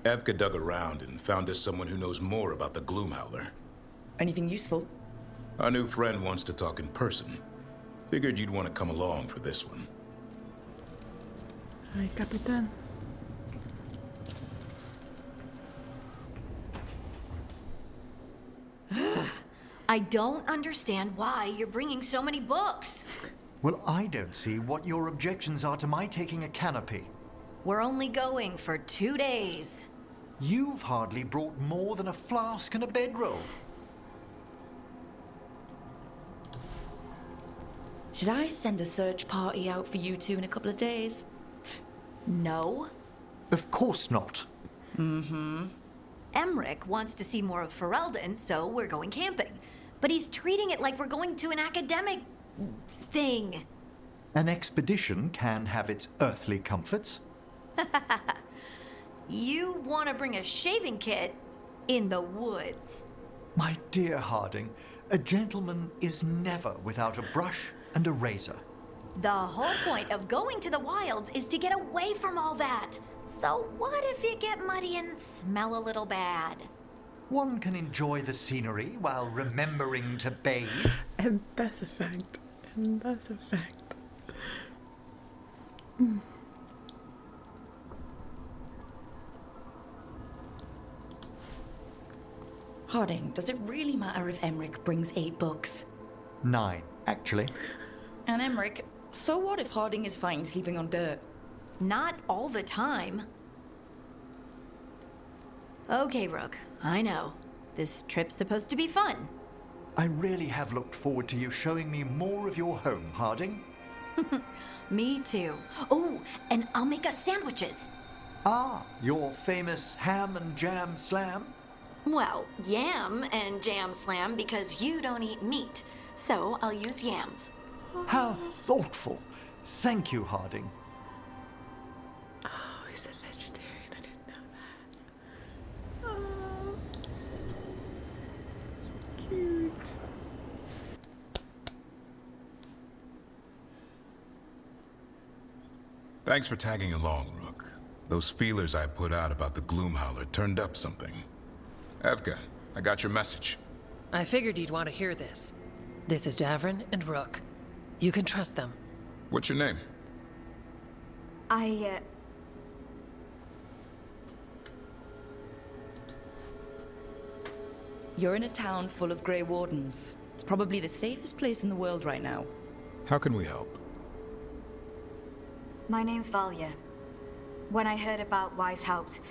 Evka dug around and found us someone who knows more about the Gloom Howler. Anything useful? Our new friend wants to talk in person. Figured you'd want to come along for this one. Ay, Capitan. I don't understand why you're bringing so many books. Well, I don't see what your objections are to my taking a canopy. We're only going for 2 days. You've hardly brought more than a flask and a bedroll. Should I send a search party out for you two in a couple of days? No. Of course not. Mm-hmm. Emmerich wants to see more of Ferelden, so we're going camping. But he's treating it like we're going to an academic thing. An expedition can have its earthly comforts. You want to bring a shaving kit in the woods. My dear Harding, a gentleman is never without a brush and a razor. The whole point of going to the wilds is to get away from all that. So what if you get muddy and smell a little bad? One can enjoy the scenery while remembering to bathe. And that's a fact. And that's a fact. Harding, does it really matter if Emmerich brings 8 books? 9, actually. And Emmerich, so what if Harding is fine sleeping on dirt? Not all the time. Okay, Rook, I know. This trip's supposed to be fun. I really have looked forward to you showing me more of your home, Harding. Me too. Oh, and I'll make us sandwiches. Ah, your famous ham and jam slam? Well, yam and jam slam because you don't eat meat. So I'll use yams. How thoughtful. Thank you, Harding. Oh, he's a vegetarian. I didn't know that. Oh, it's cute. Thanks for tagging along, Rook. Those feelers I put out about the Gloom Howler turned up something. Evka, I got your message. I figured you'd want to hear this. This is Davrin and Rook. You can trust them. What's your name? You're in a town full of Grey Wardens. It's probably the safest place in the world right now. How can we help? My name's Valya. When I heard about Wise Helped,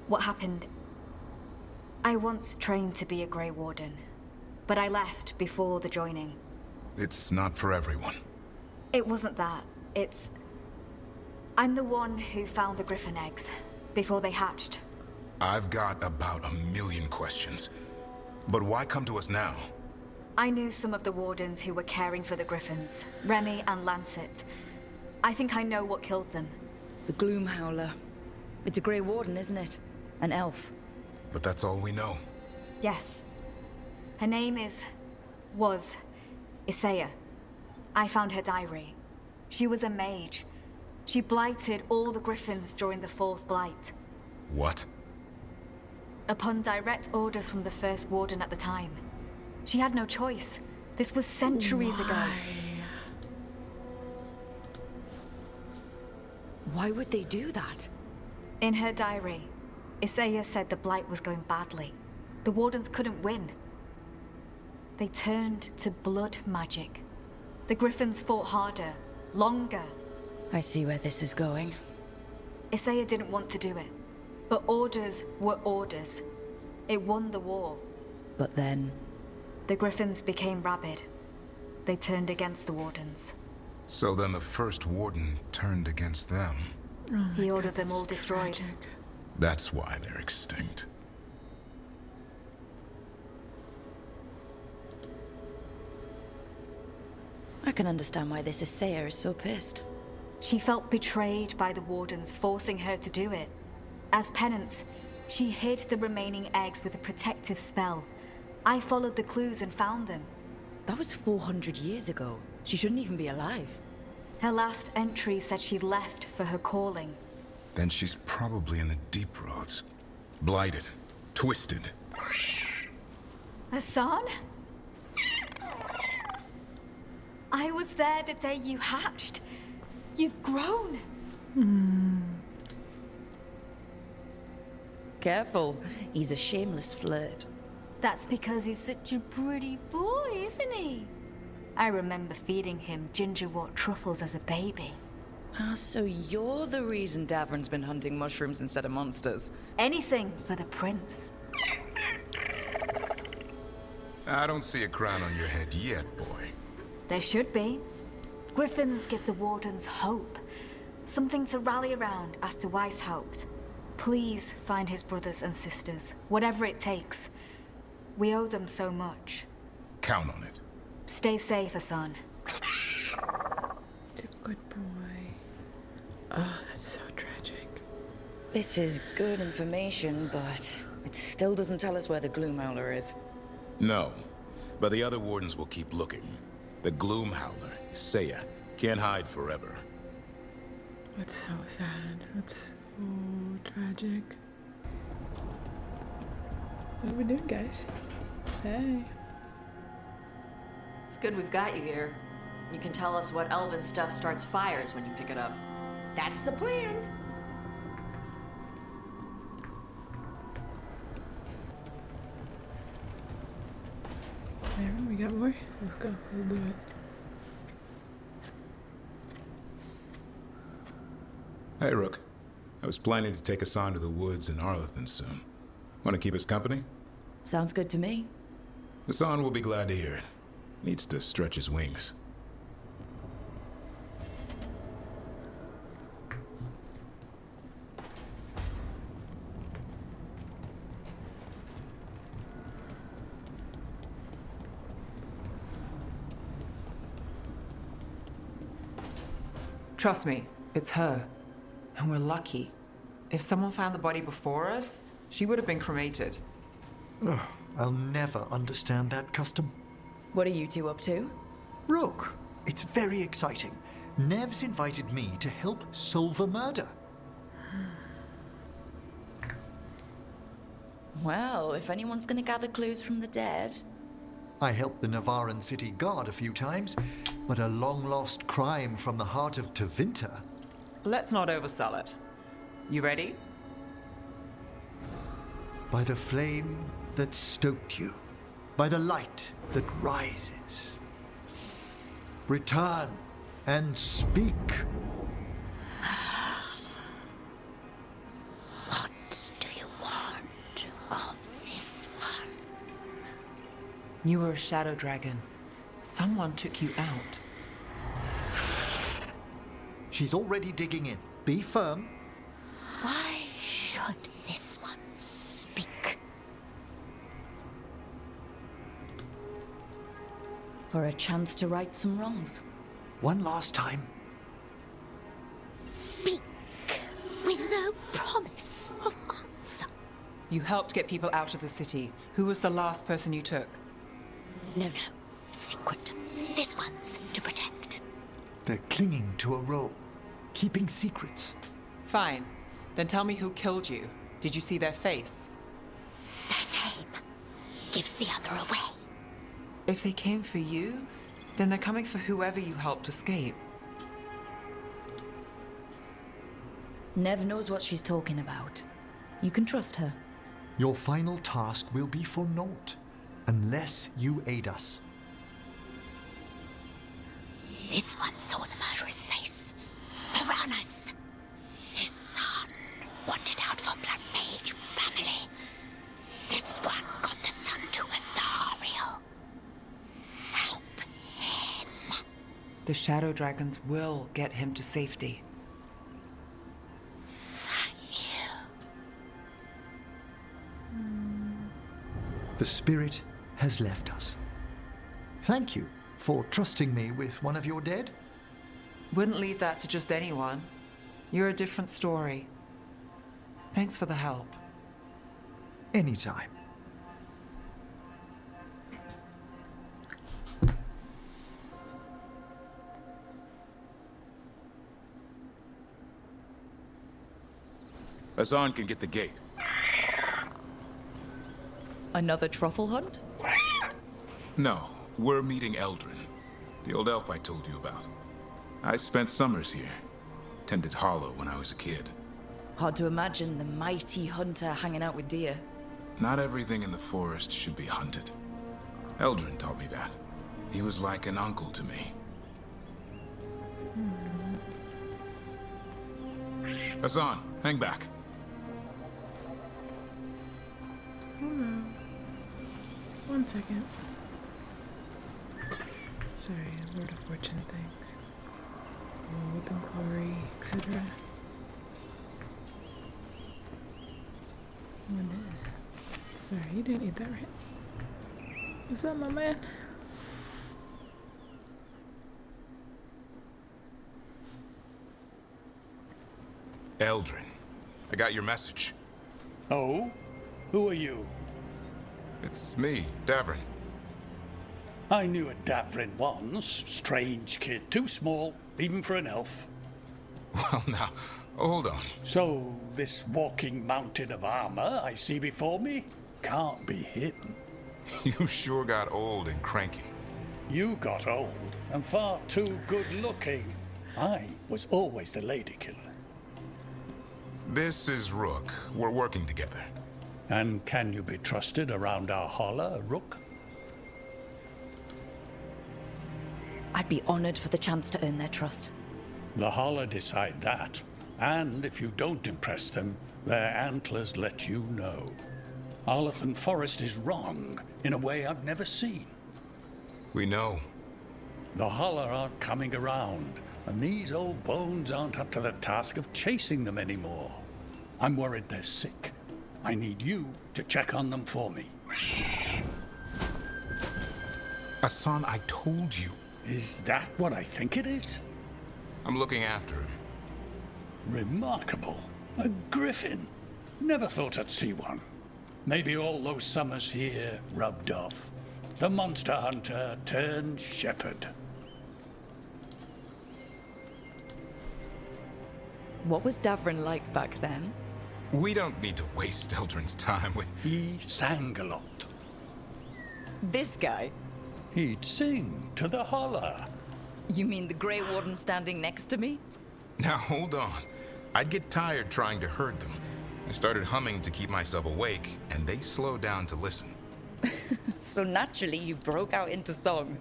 what happened... I once trained to be a Grey Warden, but I left before the joining. It's not for everyone. It wasn't that. It's... I'm the one who found the griffin eggs, before they hatched. I've got about 1,000,000 questions. But why come to us now? I knew some of the wardens who were caring for the griffins, Remy and Lancet. I think I know what killed them. The Gloom Howler. It's a Grey Warden, isn't it? An elf. But that's all we know. Yes. Her name was Isaiah. I found her diary. She was a mage. She blighted all the griffins during the Fourth Blight. What? Upon direct orders from the First Warden at the time. She had no choice. This was centuries ago. Why would they do that? In her diary, Isaiah said the Blight was going badly. The Wardens couldn't win. They turned to blood magic. The Griffins fought harder, longer. I see where this is going. Isaiah didn't want to do it. But orders were orders. It won the war. But then... The Griffins became rabid. They turned against the Wardens. So then the First Warden turned against them. He ordered them all destroyed. Tragic. That's why they're extinct. I can understand why this Isaiah is so pissed. She felt betrayed by the Wardens, forcing her to do it. As penance, she hid the remaining eggs with a protective spell. I followed the clues and found them. That was 400 years ago. She shouldn't even be alive. Her last entry said she'd left for her calling. Then she's probably in the deep roads. Blighted. Twisted. Hassan? I was there the day you hatched. You've grown. Careful. He's a shameless flirt. That's because he's such a pretty boy, isn't he? I remember feeding him gingerwort truffles as a baby. Ah, so you're the reason Davrin's been hunting mushrooms instead of monsters. Anything for the prince. I don't see a crown on your head yet, boy. There should be. Griffins give the Wardens hope. Something to rally around after Weishaupt. Please find his brothers and sisters, whatever it takes. We owe them so much. Count on it. Stay safe, Hassan. Good boy. Oh, that's so tragic. This is good information, but it still doesn't tell us where the Gloomhowler is. No, but the other Wardens will keep looking. The Gloomhowler, Isaiah, can't hide forever. That's so sad. That's so tragic. What are we doing, guys? Hey. It's good we've got you here. You can tell us what elven stuff starts fires when you pick it up. That's the plan. There, we got more. Let's go. We'll do it. Hey, Rook. I was planning to take Hassan to the woods in Arlethan soon. Want to keep us company? Sounds good to me. Hassan will be glad to hear it. Needs to stretch his wings. Trust me, it's her. And we're lucky. If someone found the body before us, she would have been cremated. Ugh, I'll never understand that custom. What are you two up to? Rook, it's very exciting. Nev's invited me to help solve a murder. Well, if anyone's gonna gather clues from the dead... I helped the Navaran city guard a few times, but a long-lost crime from the heart of Tevinter. Let's not oversell it. You ready? By the flame that stoked you, by the light that rises. Return and speak. What do you want of this one? You were a shadow dragon. Someone took you out. She's already digging in. Be firm. Why should this one speak? For a chance to right some wrongs. One last time. Speak with no promise of answer. You helped get people out of the city. Who was the last person you took? No. Secret. This one's to protect. They're clinging to a role. keeping secrets. Fine. Then tell me who killed you. Did you see their face? Their name gives the other away. If they came for you, then they're coming for whoever you helped escape. Nev knows what she's talking about. You can trust her. Your final task will be for naught, unless you aid us. This one saw the murderer's face. Piranhas. His son wanted out for Blood Mage family. This one got the son to Azariel. Help him. The Shadow Dragons will get him to safety. The spirit has left us. Thank you for trusting me with one of your dead. Wouldn't leave that to just anyone. You're a different story. Thanks for the help. Anytime. Hassan can get the gate. Another truffle hunt? No, we're meeting Eldrin, the old elf I told you about. I spent summers here. Tended Hollow when I was a kid. Hard to imagine the mighty hunter hanging out with deer. Not everything in the forest should be hunted. Eldrin taught me that. He was like an uncle to me. Hassan, hang back. One second. Sorry, Lord of Fortune things. Gold and glory, etc. What is? Sorry, you didn't eat that right. What's up, my man? Eldrin, I got your message. Oh? Who are you? It's me, Davrin. I knew a Davrin once. Strange kid, too small, even for an elf. Well, now, hold on. So, this walking mountain of armor I see before me can't be him. You sure got old and cranky. You got old and far too good looking. I was always the lady killer. This is Rook. We're working together. And can you be trusted around our holler, Rook? I'd be honored for the chance to earn their trust. The holler decide that. And if you don't impress them, their antlers let you know. Arlathan Forest is wrong in a way I've never seen. We know. The holler aren't coming around, and these old bones aren't up to the task of chasing them anymore. I'm worried they're sick. I need you to check on them for me. Hassan, I told you. Is that what I think it is? I'm looking after him. Remarkable. A griffin. Never thought I'd see one. Maybe all those summers here rubbed off. The monster hunter turned shepherd. What was Davrin like back then? We don't need to waste Eldrin's time with... He sang a lot. This guy? He'd sing to the holler. You mean the Grey Warden standing next to me? Now, hold on. I'd get tired trying to herd them. I started humming to keep myself awake, and they slowed down to listen. So naturally, you broke out into song.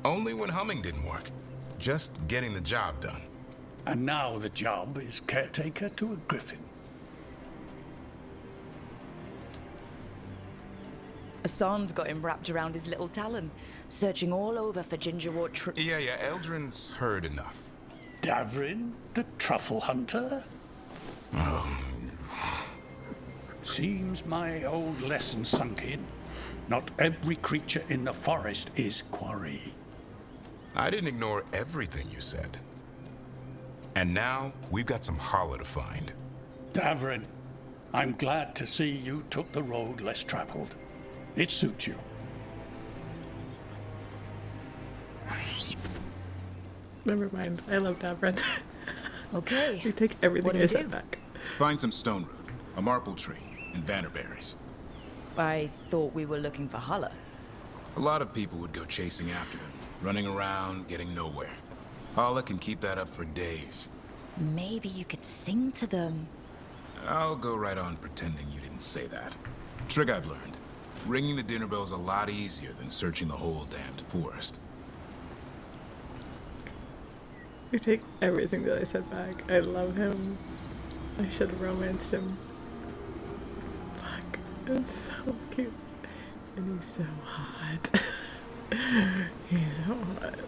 Only when humming didn't work. Just getting the job done. And now the job is caretaker to a griffin. Hassan's got him wrapped around his little talon, searching all over for gingerwort Yeah, Eldrin's heard enough. Davrin, the truffle hunter? Seems my old lesson sunk in. Not every creature in the forest is quarry. I didn't ignore everything you said. And now, we've got some holler to find. Davrin, I'm glad to see you took the road less traveled. It suits you. Never mind. I love Davrin. Okay. You take everything What do I we said do? back. Find some stone root, a marple tree, and vannerberries. I thought we were looking for Hala. A lot of people would go chasing after them, running around, getting nowhere. Hala can keep that up for days. Maybe you could sing to them. I'll go right on pretending you didn't say that. Trick I've learned. Ringing the dinner bell's a lot easier than searching the whole damned forest. You take everything that I said back. I love him. I should have romanced him. Fuck. It's so cute. And he's so hot. He's so hot.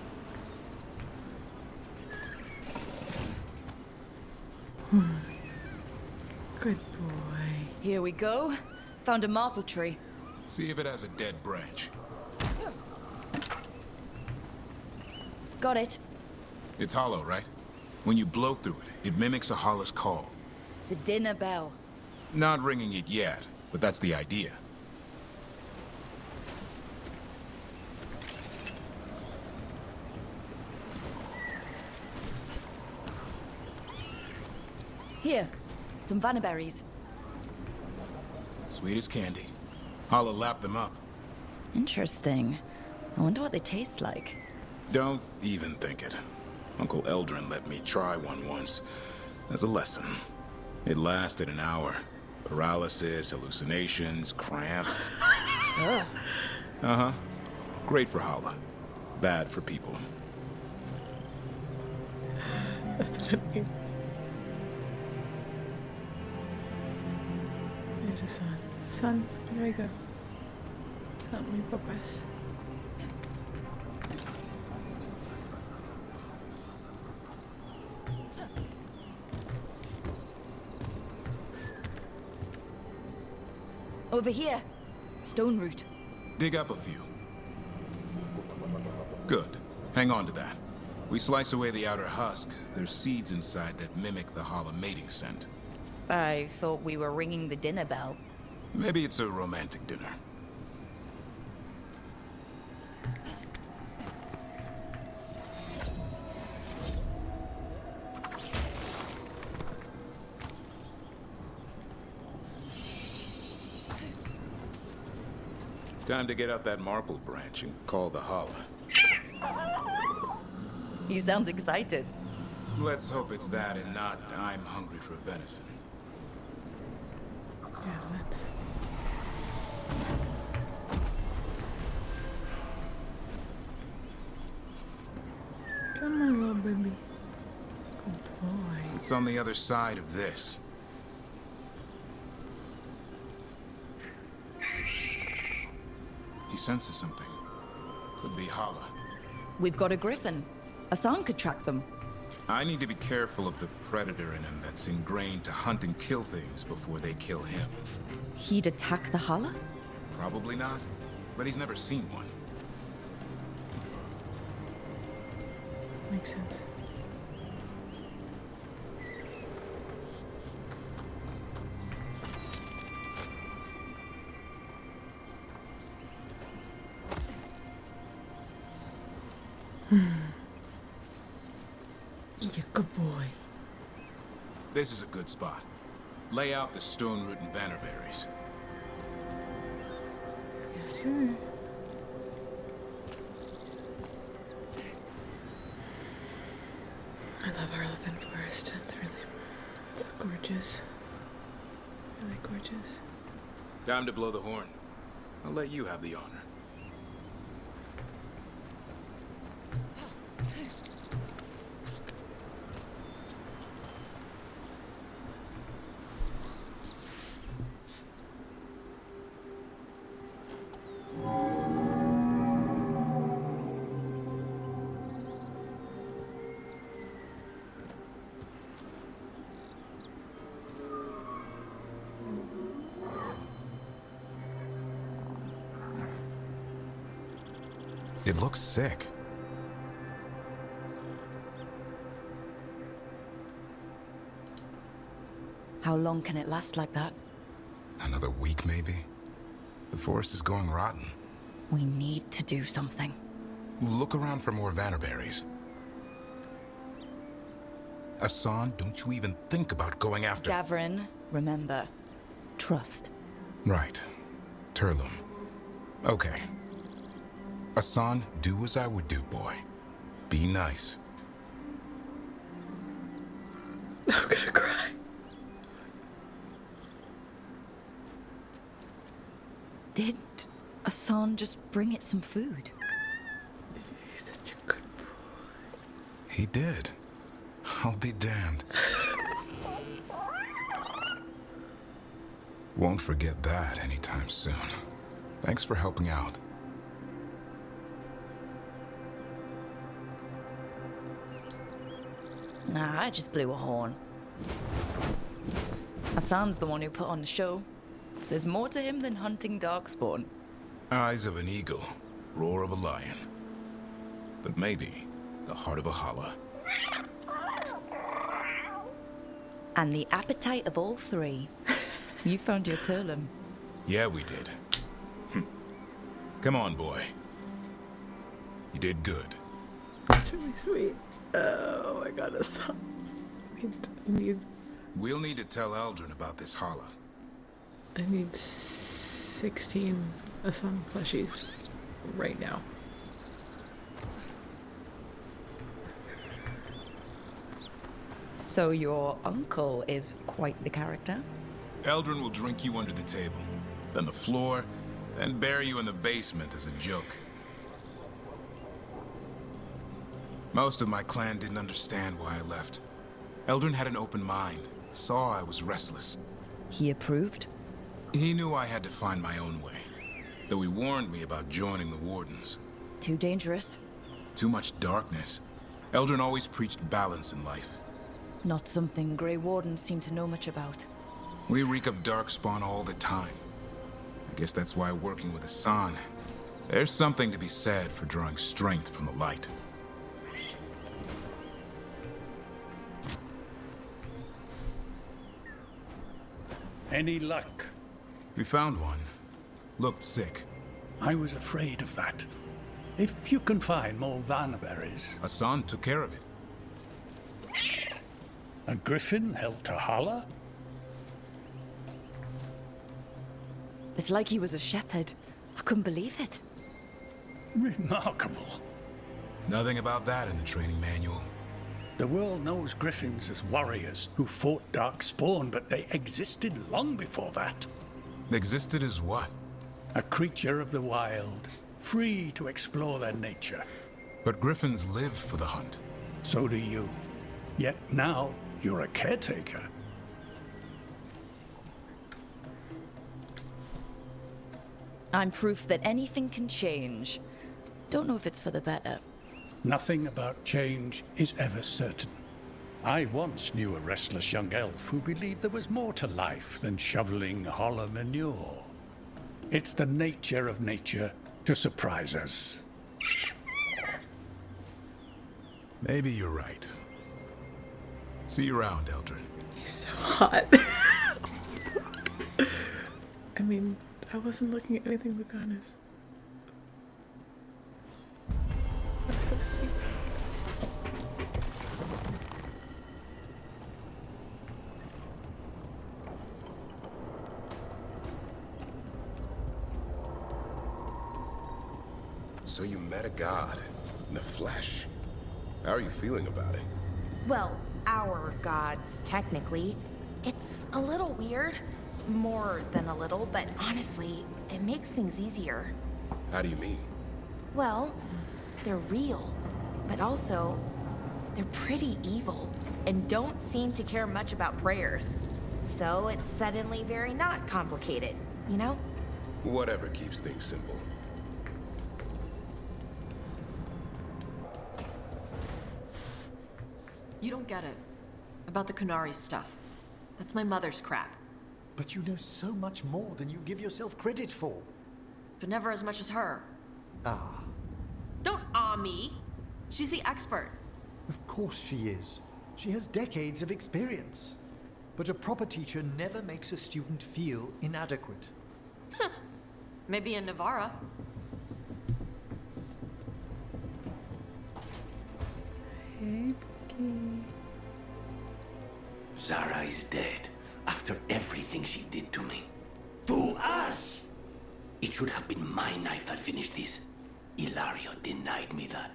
Good boy. Here we go. Found a marple tree. See if it has a dead branch. Got it. It's hollow, right? When you blow through it, it mimics a Hala's call. The dinner bell. Not ringing it yet, but that's the idea. Here, some vannerberries. Sweet as candy. Hala lapped them up. Interesting. I wonder what they taste like. Don't even think it. Uncle Eldrin let me try one once. As a lesson. It lasted an hour. Paralysis, hallucinations, cramps. Uh-huh. Great for Hala. Bad for people. That's what I mean. There's the sun. Sun, here we go. Help me progress. Over here. Stone root. Dig up a few. Good. Hang on to that. We slice away the outer husk. There's seeds inside that mimic the Hala mating scent. I thought we were ringing the dinner bell. Maybe it's a romantic dinner. Time to get out that marple branch and call the Hala. He sounds excited. Let's hope it's that and not I'm hungry for venison. Yeah, let's. Come on, little baby. Good boy. It's on the other side of this. He senses something. Could be Hala. We've got a griffin. Asan could track them. I need to be careful of the predator in him that's ingrained to hunt and kill things before they kill him. He'd attack the Hala? Probably not, but he's never seen one. Makes sense. You're a good boy. This is a good spot. Lay out the stone root and vannerberries. Yes, sir. I love Arlothan Forest. It's gorgeous. Really gorgeous. Time to blow the horn. I'll let you have the honor. It looks sick. How long can it last like that? Another week, maybe? The forest is going rotten. We need to do something. Look around for more vannerberries. Asan, don't you even think about going after... Davrin, remember, trust. Right. Turlum. Okay. Asan, do as I would do, boy. Be nice. I'm gonna cry. Did Asan just bring it some food? He's such a good boy. He did. I'll be damned. Won't forget that anytime soon. Thanks for helping out. Nah, I just blew a horn. Asan's the one who put on the show. There's more to him than hunting darkspawn. Eyes of an eagle, roar of a lion. But maybe the heart of a holla. And the appetite of all three. You found your Turlum. Yeah, we did. Come on, boy. You did good. That's really sweet. Oh my god, Asan. I need... We'll need to tell Eldrin about this holla. I need 16 Asan plushies right now. So your uncle is quite the character? Eldrin will drink you under the table, then the floor, then bury you in the basement as a joke. Most of my clan didn't understand why I left. Eldrin had an open mind, saw I was restless. He approved? He knew I had to find my own way, though he warned me about joining the Wardens. Too dangerous? Too much darkness. Eldrin always preached balance in life. Not something Grey Wardens seem to know much about. We reek of darkspawn all the time. I guess that's why working with Asan, there's something to be said for drawing strength from the light. Any luck? We found one. Looked sick. I was afraid of that. If you can find more Vanaberries. Asan took care of it. A griffin held to holler? It's like he was a shepherd. I couldn't believe it. Remarkable. Nothing about that in the training manual. The world knows griffins as warriors who fought darkspawn, but they existed long before that. Existed as what? A creature of the wild, free to explore their nature. But griffins live for the hunt. So do you. Yet now, you're a caretaker. I'm proof that anything can change. Don't know if it's for the better. Nothing about change is ever certain. I once knew a restless young elf who believed there was more to life than shoveling hollow manure. It's the nature of nature to surprise us. Maybe you're right. See you around, Eldrin. He's so hot. I mean, I wasn't looking at anything Lucanus. That's so sweet. So you met a god in the flesh. How are you feeling about it? Well, our gods, technically. It's a little weird. More than a little, but honestly, it makes things easier. How do you mean? Well, they're real, but also, they're pretty evil and don't seem to care much about prayers. So it's suddenly very not complicated, you know? Whatever keeps things simple. You don't get it. About the Kunari stuff. That's my mother's crap. But you know so much more than you give yourself credit for. But never as much as her. Ah, Don't me. She's the expert. of course she is. She has decades of experience. But a proper teacher never makes a student feel inadequate. Maybe in Navarra. Hey, Pookie. Zara is dead after everything she did to me. To us! It should have been my knife that finished this. Ilario denied me that.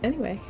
Anyway,